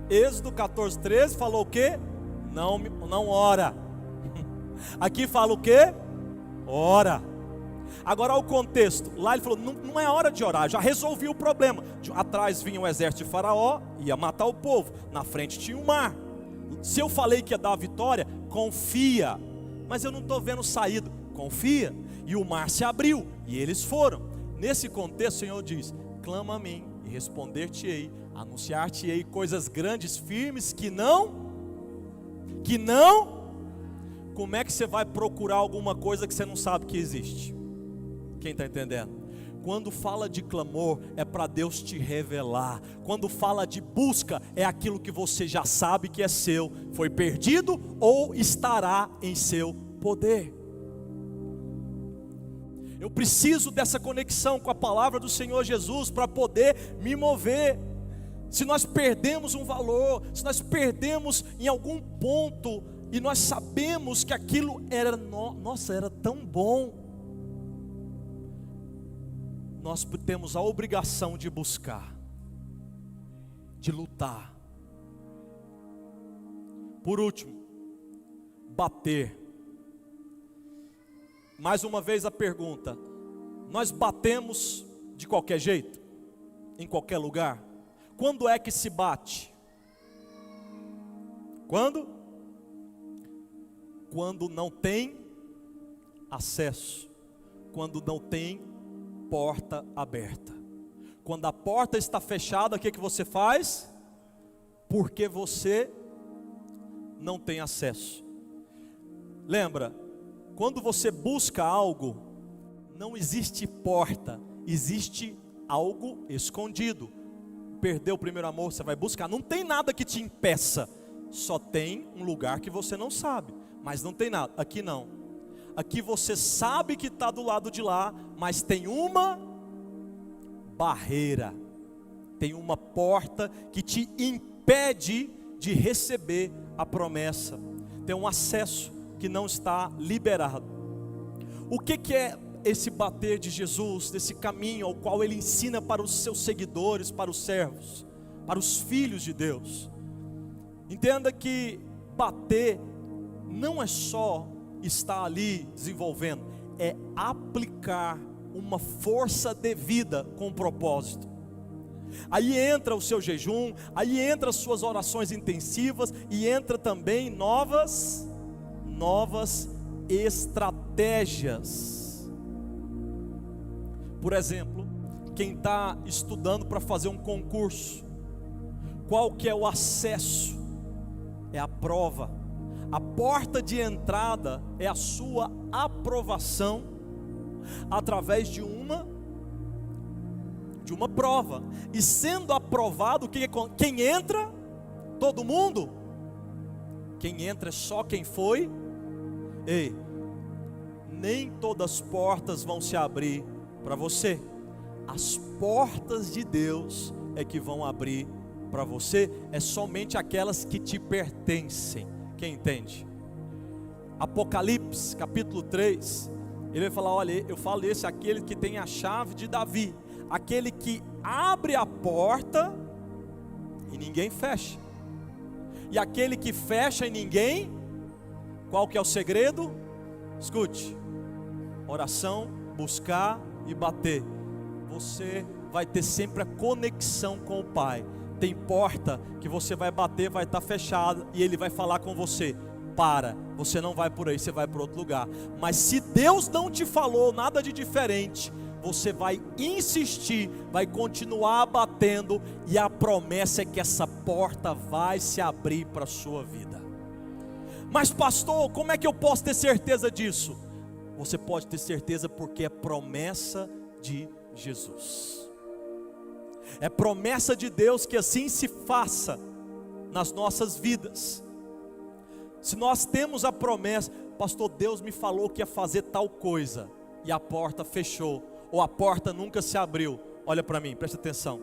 Êxodo 14:13 falou o quê? Não ora. Aqui fala o quê? Ora. Agora olha o contexto. Lá ele falou, não é hora de orar, já resolvi o problema. Atrás vinha o exército de Faraó, ia matar o povo. Na frente tinha o mar. Se eu falei que ia dar a vitória, confia. Mas eu não estou vendo saída. Confia. E o mar se abriu, e eles foram. Nesse contexto o Senhor diz: clama a mim, e responder-te-ei, anunciar-te-ei coisas grandes, firmes, que não. Como é que você vai procurar alguma coisa que você não sabe que existe? Quem está entendendo? Quando fala de clamor, é para Deus te revelar. Quando fala de busca, é aquilo que você já sabe que é seu, foi perdido ou estará em seu poder. Eu preciso dessa conexão com a palavra do Senhor Jesus para poder me mover. Se nós perdemos um valor, se nós perdemos em algum ponto, e nós sabemos que aquilo era, era tão bom, nós temos a obrigação de buscar, de lutar. Por último, bater. Mais uma vez a pergunta: nós batemos de qualquer jeito? Em qualquer lugar? Quando é que se bate? Quando? Quando não tem acesso, quando não tem porta aberta. Quando a porta está fechada, o que você faz? Porque você não tem acesso. Lembra, quando você busca algo, não existe porta, existe algo escondido. Perdeu o primeiro amor, você vai buscar, não tem nada que te impeça. só tem um lugar que você não sabe, mas não tem nada. Aqui não. Aqui você sabe que está do lado de lá, mas tem uma barreira, tem uma porta que te impede de receber a promessa. Tem um acesso que não está liberado. O que é esse bater de Jesus, desse caminho ao qual Ele ensina para os seus seguidores, para os servos, para os filhos de Deus? Entenda que bater não é só estar ali desenvolvendo, é aplicar uma força devida com propósito. Aí entra o seu jejum, aí entra as suas orações intensivas, e entra também novas estratégias. Por exemplo, quem está estudando para fazer um concurso, qual que é o acesso? É a prova. A porta de entrada é a sua aprovação através de uma prova. E sendo aprovado, quem entra? Todo mundo. Quem entra é só quem foi. Ei, nem todas as portas vão se abrir para você. As portas de Deus é que vão abrir para você, é somente aquelas que te pertencem. Quem entende? Apocalipse capítulo 3, ele vai falar: olha, eu falo esse, aquele que tem a chave de Davi, aquele que abre a porta e ninguém fecha, e aquele que fecha e ninguém. Qual que é o segredo? Escute: oração, buscar e bater. Você vai ter sempre a conexão com o Pai. Tem porta que você vai bater, vai estar fechada, e Ele vai falar com você: para, você não vai por aí, você vai para outro lugar. Mas se Deus não te falou nada de diferente, você vai insistir, vai continuar batendo, e a promessa é que essa porta vai se abrir para a sua vida. Mas pastor, como é que eu posso ter certeza disso? Você pode ter certeza porque é promessa de Jesus. É promessa de Deus que assim se faça nas nossas vidas. Se nós temos a promessa: pastor, Deus me falou que ia fazer tal coisa, e a porta fechou, ou a porta nunca se abriu. Olha para mim, presta atenção.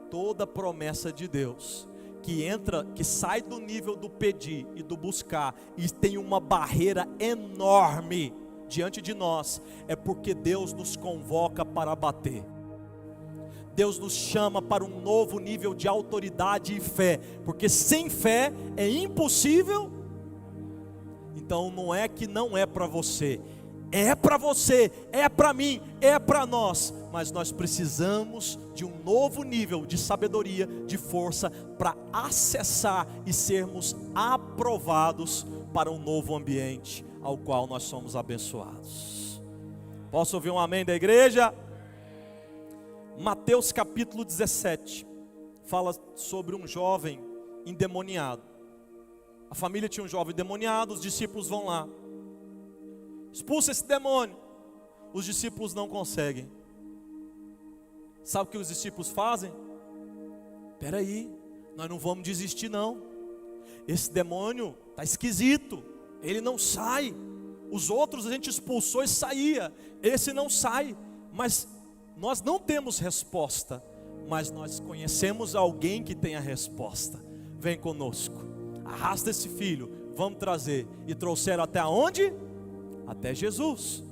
Toda promessa de Deus que sai do nível do pedir e do buscar, e tem uma barreira enorme diante de nós, é porque Deus nos convoca para bater. Deus nos chama para um novo nível de autoridade e fé, porque sem fé é impossível. Então não é que não é para você, é para você, é para mim, é para nós, mas nós precisamos de um novo nível de sabedoria, de força, para acessar e sermos aprovados para um novo ambiente ao qual nós somos abençoados. Posso ouvir um amém da igreja? Mateus capítulo 17 fala sobre um jovem endemoniado. A família tinha um jovem endemoniado, os discípulos vão lá: expulsa esse demônio. Os discípulos não conseguem. Sabe o que os discípulos fazem? Espera aí, nós não vamos desistir não. Esse demônio está esquisito, ele não sai. Os outros a gente expulsou e saía, esse não sai. Mas nós não temos resposta, mas nós conhecemos alguém que tem a resposta. Vem conosco, arrasta esse filho, vamos trazer. E trouxeram até onde? Até Jesus.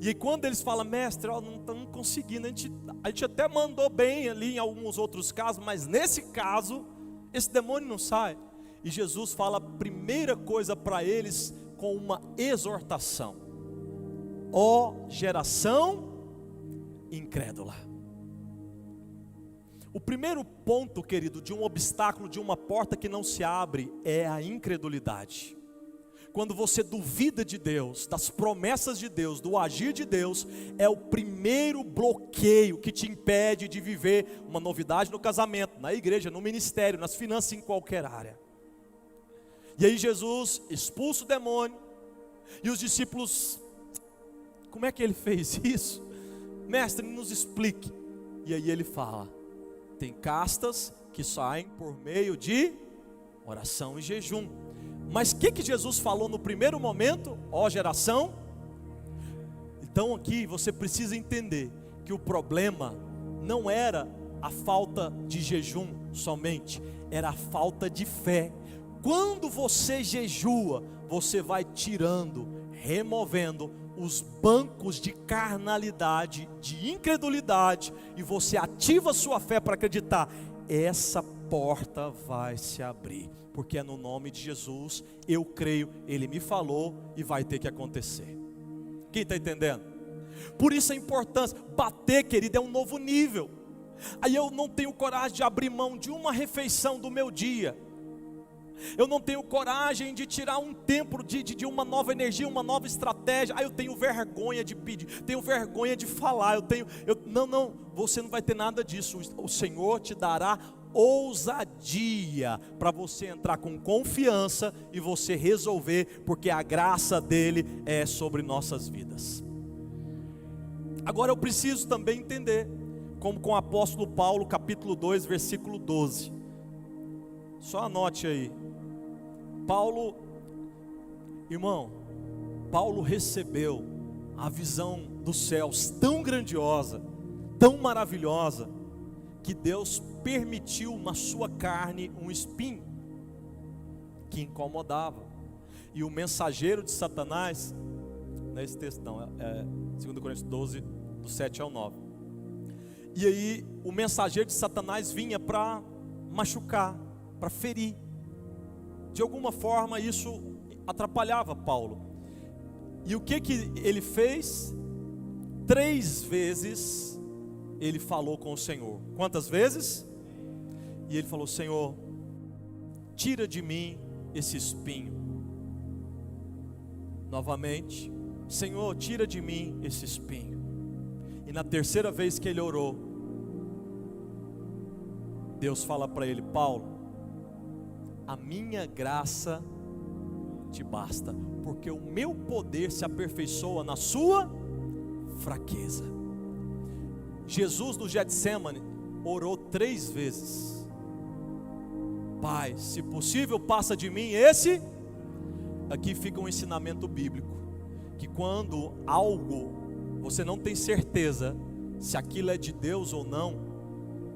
E aí quando eles falam: mestre, não estamos conseguindo, a gente até mandou bem ali em alguns outros casos, mas nesse caso, esse demônio não sai. E Jesus fala a primeira coisa para eles com uma exortação: ó geração incrédula. O primeiro ponto, querido, de um obstáculo, de uma porta que não se abre, é a incredulidade. Quando você duvida de Deus, das promessas de Deus, do agir de Deus, é o primeiro bloqueio que te impede de viver uma novidade no casamento, na igreja, no ministério, nas finanças, em qualquer área. E aí Jesus expulsa o demônio, e os discípulos: como é que ele fez isso? Mestre, nos explique. E aí ele fala: tem castas que saem por meio de Oração e jejum. Mas o que Jesus falou no primeiro momento? Ó geração. Então aqui você precisa entender que o problema não era a falta de jejum somente, era a falta de fé. Quando você jejua, você vai tirando, removendo os bancos de carnalidade, de incredulidade, e você ativa a sua fé para acreditar, essa porta vai se abrir, porque é no nome de Jesus, eu creio, Ele me falou e vai ter que acontecer. Quem está entendendo? Por isso a importância, bater, querido, é um novo nível. Aí eu não tenho coragem de abrir mão de uma refeição do meu dia, eu não tenho coragem de tirar um tempo de uma nova energia, uma nova estratégia. Eu tenho vergonha de pedir, tenho vergonha de falar, não, você não vai ter nada disso. O Senhor te dará ousadia para você entrar com confiança e você resolver, porque a graça dele é sobre nossas vidas. Agora eu preciso também entender, como com o apóstolo Paulo, capítulo 2, versículo 12. Só anote aí. Paulo recebeu a visão dos céus tão grandiosa, tão maravilhosa, que Deus permitiu na sua carne um espinho que incomodava. E o mensageiro de Satanás, não é esse texto não, é 2 Coríntios 12, do 7 ao 9. E aí o mensageiro de Satanás vinha para machucar, para ferir. De alguma forma isso atrapalhava Paulo. E o que ele fez? 3 vezes ele falou com o Senhor. Quantas vezes? E ele falou: Senhor, tira de mim esse espinho. Novamente: Senhor, tira de mim esse espinho. E na 3ª vez que ele orou, Deus fala para ele: Paulo, a minha graça te basta, porque o meu poder se aperfeiçoa na sua fraqueza. Jesus no Getsêmani orou 3 vezes: Pai, se possível passa de mim esse. Aqui fica um ensinamento bíblico, que quando algo você não tem certeza se aquilo é de Deus ou não,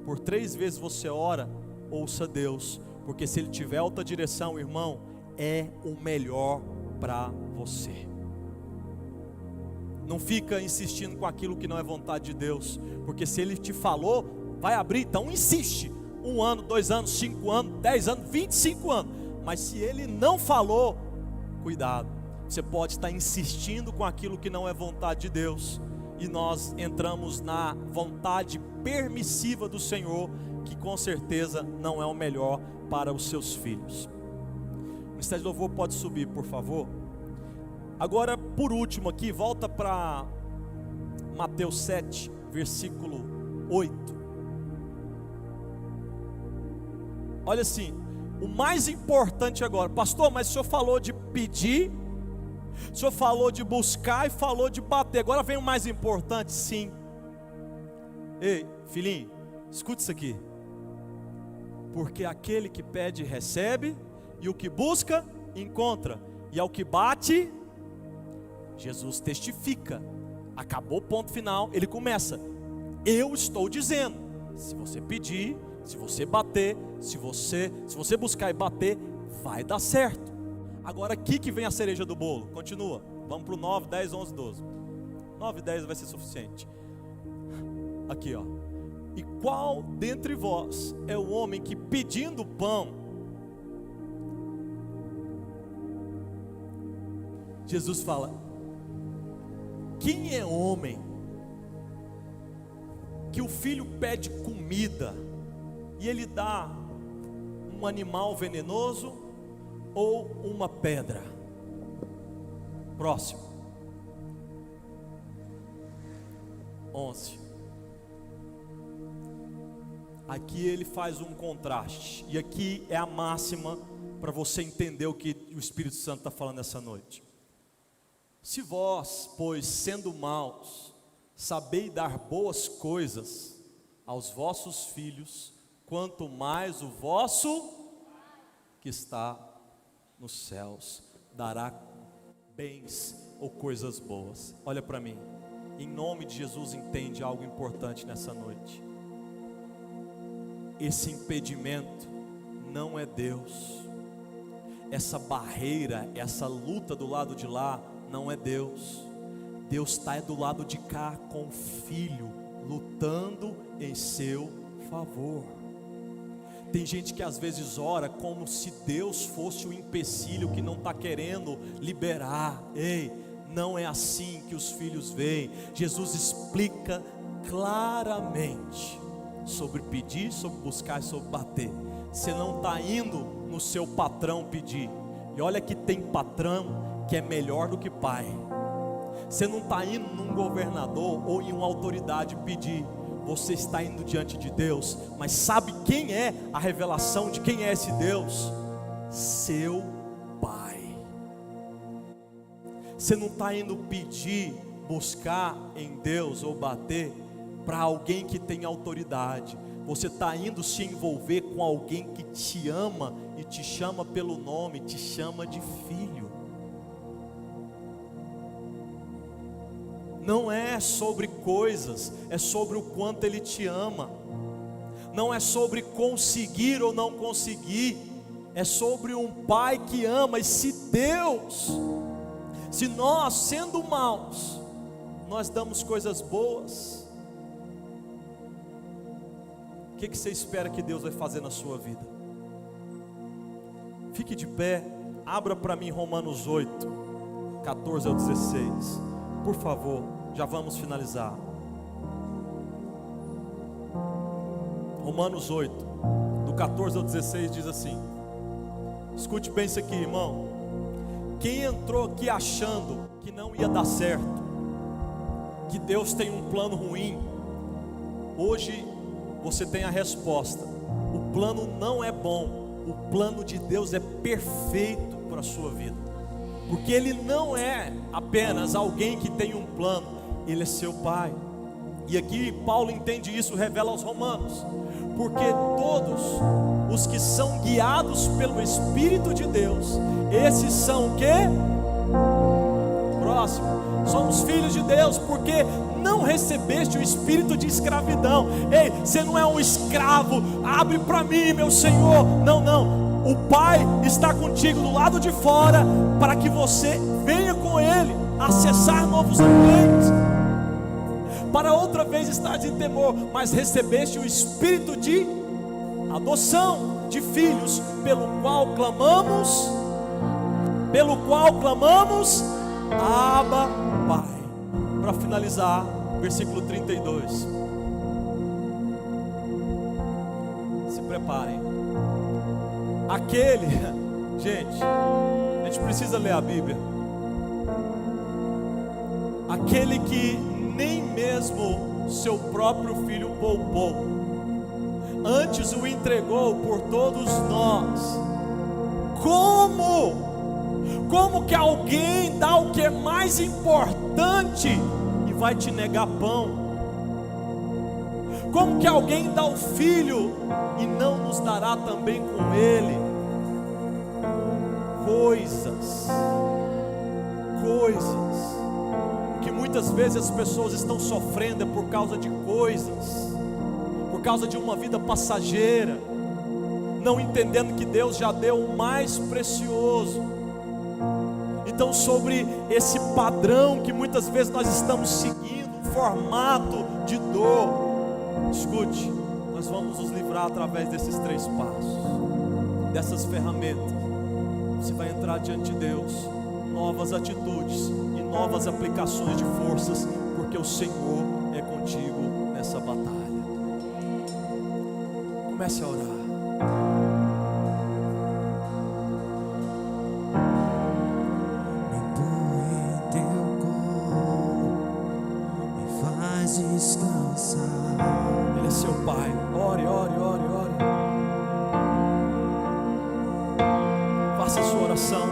por 3 vezes você ora, ouça Deus, porque se Ele tiver alta direção, irmão, é o melhor para você. Não fica insistindo com aquilo que não é vontade de Deus, porque se Ele te falou, vai abrir, então insiste. 1 ano, 2 anos, 5 anos, 10 anos, 25 anos. Mas se Ele não falou, cuidado, você pode estar insistindo com aquilo que não é vontade de Deus, e nós entramos na vontade permissiva do Senhor, que com certeza não é o melhor para os seus filhos. O Ministério de Louvor pode subir, por favor. Agora, por último aqui, volta para Mateus 7, versículo 8. Olha assim, o mais importante agora: pastor, mas o senhor falou de pedir, o senhor falou de buscar e falou de bater, agora vem o mais importante. Sim. Ei, filhinho, escute isso aqui: porque aquele que pede recebe, e o que busca encontra, e ao que bate, Jesus testifica. Acabou, ponto final. Ele começa: eu estou dizendo, se você pedir, se você bater, se você buscar e bater, vai dar certo. Agora aqui que vem a cereja do bolo. Continua, vamos para o 9, 10, 11, 12. 9 e 10 vai ser suficiente. Aqui ó: e qual dentre vós é o homem que, pedindo pão, Jesus fala, quem é homem que o filho pede comida e ele dá um animal venenoso ou uma pedra? Próximo. 11. Aqui ele faz um contraste, e aqui é a máxima para você entender o que o Espírito Santo está falando essa noite. Se vós, pois, sendo maus, sabeis dar boas coisas aos vossos filhos, quanto mais o vosso que está nos céus dará bens ou coisas boas. Olha para mim, em nome de Jesus, entende algo importante nessa noite. Esse impedimento não é Deus. Essa barreira, essa luta do lado de lá não é Deus. Deus está do lado de cá com o filho, lutando em seu favor. Tem gente que às vezes ora como se Deus fosse o empecilho que não está querendo liberar. Ei, não é assim que os filhos veem. Jesus explica claramente sobre pedir, sobre buscar e sobre bater. Você não está indo no seu patrão pedir. E olha que tem patrão que é melhor do que pai. Você não está indo num governador ou em uma autoridade pedir. Você está indo diante de Deus. Mas sabe quem é a revelação de quem é esse Deus? Seu Pai. Você não está indo pedir, buscar em Deus ou bater para alguém que tem autoridade. Você está indo se envolver com alguém que te ama e te chama pelo nome, te chama de filho. Não é sobre coisas, é sobre o quanto Ele te ama. Não é sobre conseguir ou não conseguir, é sobre um Pai que ama. E se nós sendo maus, nós damos coisas boas, o que você espera que Deus vai fazer na sua vida? Fique de pé, abra para mim Romanos 8, 14 ao 16, por favor, já vamos finalizar. Romanos 8, do 14 ao 16 diz assim, escute bem isso aqui, irmão. Quem entrou aqui achando que não ia dar certo, que Deus tem um plano ruim, hoje você tem a resposta. O plano não é bom, o plano de Deus é perfeito para a sua vida, porque Ele não é apenas alguém que tem um plano, Ele é seu Pai. E aqui Paulo entende isso, revela aos Romanos, porque todos os que são guiados pelo Espírito de Deus, esses são o quê? Próximo, somos filhos de Deus, porque não recebeste o espírito de escravidão. Ei, você não é um escravo, abre para mim, meu Senhor. Não, não, o Pai está contigo do lado de fora, para que você venha com Ele, acessar novos ambientes, para outra vez estar em temor, mas recebeste o espírito de adoção, de filhos, pelo qual clamamos, Abba, Pai. Para finalizar, versículo 32. Se preparem. Gente, a gente precisa ler a Bíblia. Aquele que nem mesmo seu próprio filho poupou, antes o entregou por todos nós. Como que alguém dá o que é mais importante e vai te negar pão? Como que alguém dá o filho e não nos dará também com ele coisas que muitas vezes as pessoas estão sofrendo por causa de coisas, por causa de uma vida passageira, não entendendo que Deus já deu o mais precioso. Então, sobre esse padrão que muitas vezes nós estamos seguindo, um formato de dor, escute, nós vamos nos livrar através desses 3 passos, dessas ferramentas. Você vai entrar diante de Deus, novas atitudes e novas aplicações de forças, porque o Senhor é contigo nessa batalha. Comece a orar. Descansar. Ele é seu Pai. Ore, ore, ore, ore. Faça a sua oração.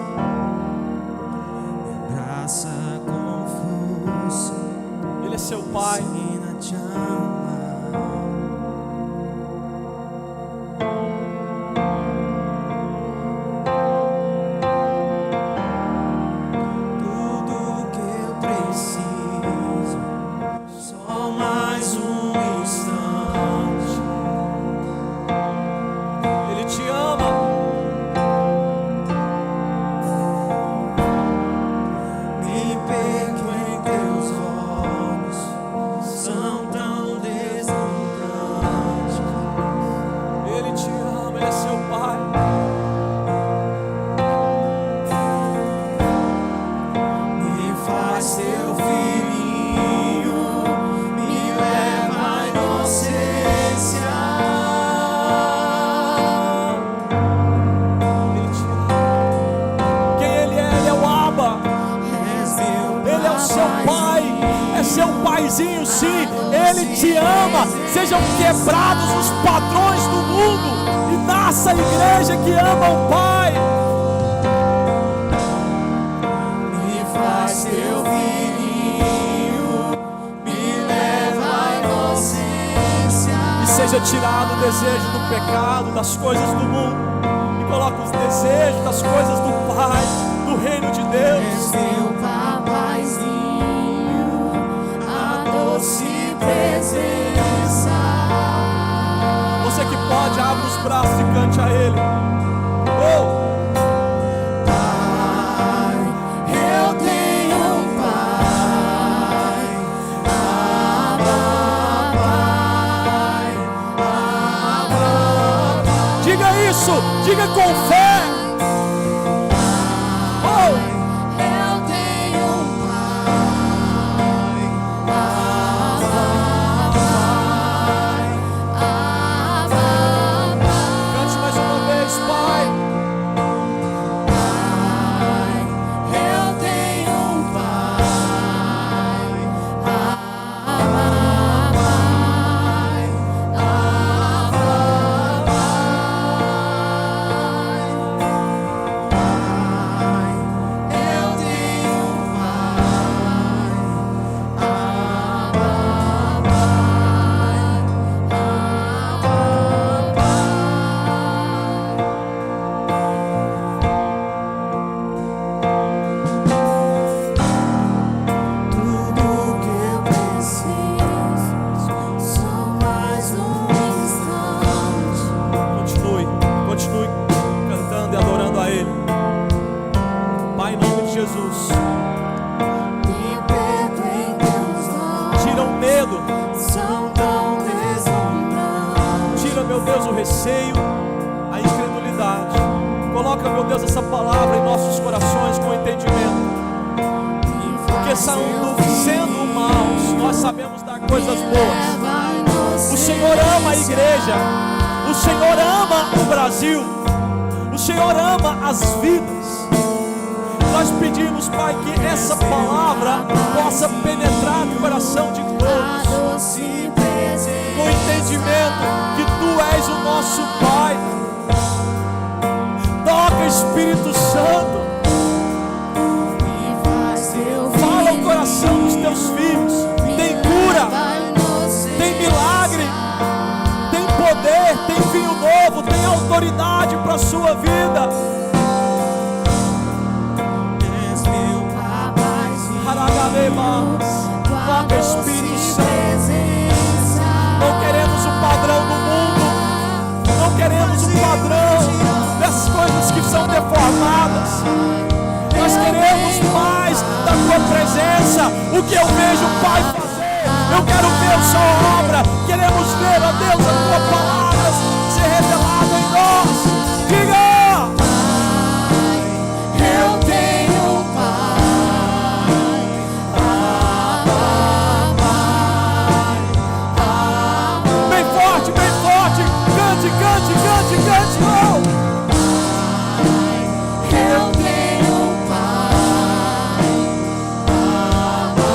Me abraça com força. Ele é seu Pai. Ensina a te amar. te ama. Me perco em teus olhos, são tão deslumbrantes. Ele te ama, Ele é seu Pai. Me faz seu filhinho, me leva à inocência. Ele te ama. Quem Ele é? Ele é o Abba. És meu Ele é o seu Pai. É seu paizinho, sim. Ele te ama. Sejam quebrados os padrões do mundo e nasça a igreja que ama o Pai. Me faz teu filhinho, me leva à inocência. E seja tirado o desejo do pecado, das coisas do mundo, e coloque os desejos das coisas do Pai, do reino de Deus. És meu papaizinho, a doce presença. Você que pode, abra os braços e cante a Ele. Oh! Pai, eu tenho um Pai, Abba, Pai, Abba, Pai. Diga isso, diga com fé. Oh! Eu tenho um Pai, Abba, Pai, Abba, Pai. Cante mais uma vez, Pai. Eu tenho um Pai, Abba, Pai, Abba, Pai. Eu tenho um Pai, Abba, Pai, Abba, Pai. Tudo que eu preciso, só mais um instante. Continue cantando e adorando a Ele. Pai, em nome de Jesus, Me perco em teus olhos, tira o medo, são tão deslumbrantes. tira, meu Deus, o receio, a incredulidade. Coloca, meu Deus, essa palavra em nossos corações com entendimento. Porque sendo maus, nós sabemos dar coisas boas. O Senhor ama a igreja, o Senhor ama o Brasil, o Senhor ama as vidas. Nós pedimos, Pai, que essa palavra possa penetrar no coração de todos, com entendimento que Tu és o nosso Pai. Toca, Espírito Santo, fala o coração dos Teus filhos. Tem cura, tem milagre, tem poder, tem vinho novo, tem autoridade para a sua vida. És meu papaizinho, Haragabemas. Toca, Espírito Santo. presença. Não queremos o padrão do mundo, não queremos o padrão das coisas que são deformadas. Nós queremos mais da Tua presença. O que eu vejo o Pai fazer, eu quero ver a Sua obra. Queremos ver, ó Deus, a Tua palavra ser revelada em nós. Diga! Eu tenho um Pai, Abba, Pai, Abba. Bem forte, bem forte. Cante, cante, cante, cante. Oh! Eu tenho um Pai, Abba,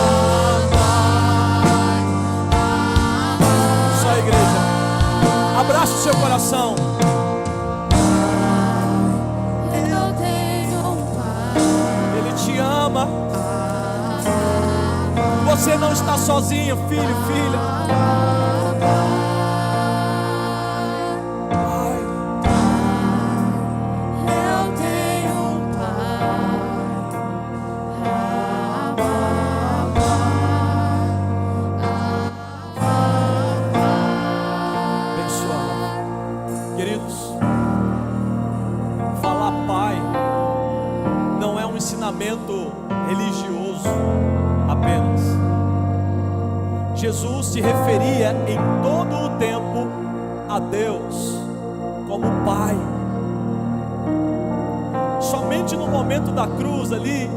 Pai, Abba. Só a igreja. Abraça o seu coração. Eu tenho um Pai, Ele te ama. Você não está sozinho, filho, filha. Pai, eu tenho um Pai, Abba, abençoado. Queridos, pensamento religioso apenas. Jesus se referia em todo o tempo a Deus como Pai. Somente no momento da cruz ali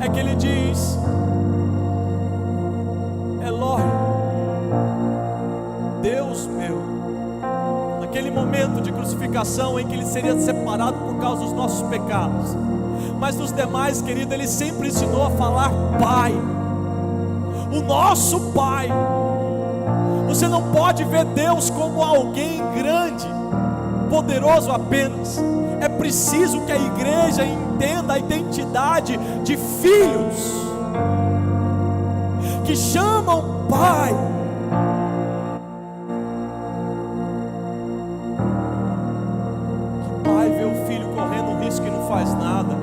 é que ele diz: Eloi, Deus meu. Naquele momento de crucificação em que ele seria separado por causa dos nossos pecados. Mas nos demais, querido, ele sempre ensinou a falar Pai, o nosso Pai. Você não pode ver Deus como alguém grande, poderoso apenas. É preciso que a igreja entenda a identidade de filhos que chamam Pai. Que pai vê o filho correndo um risco e não faz nada.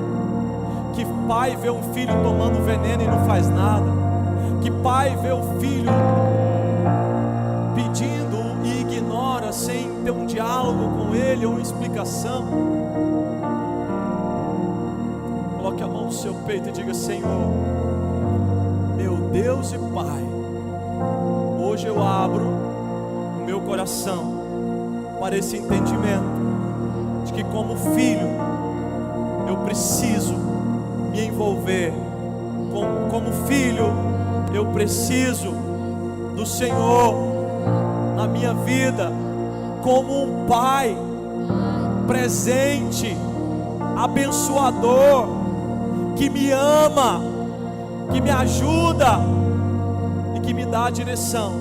Que pai vê um filho tomando veneno e não faz nada. Que pai vê o filho pedindo e ignora sem ter um diálogo com ele ou uma explicação. Coloque a mão no seu peito e diga: Senhor, meu Deus e Pai, hoje eu abro o meu coração para esse entendimento de que como filho eu preciso me envolver, como filho eu preciso do Senhor na minha vida, como um pai presente, abençoador, que me ama, que me ajuda e que me dá a direção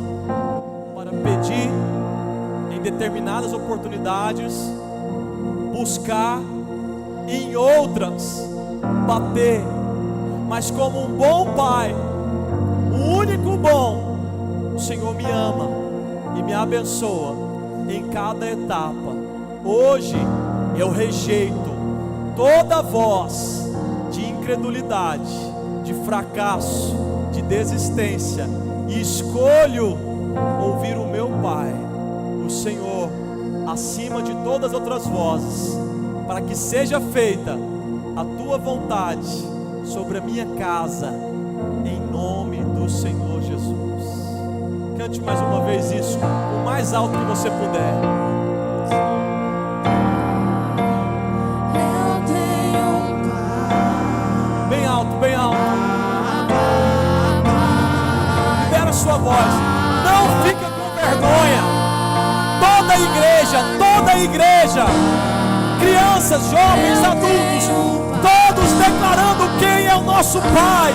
para pedir em determinadas oportunidades, buscar em outras, bater, mas como um bom pai, o único bom, o Senhor me ama e me abençoa em cada etapa. Hoje eu rejeito toda voz de incredulidade, de fracasso, de desistência, e escolho ouvir o meu Pai, o Senhor, acima de todas as outras vozes, para que seja feita a tua vontade sobre a minha casa, em nome do Senhor Jesus. Cante mais uma vez isso, o mais alto que você puder. Eu tenho um Pai. Bem alto, bem alto. Libera a sua voz. Não fica com vergonha. Toda a igreja, crianças, jovens, adultos, todos declarando quem é o nosso Pai.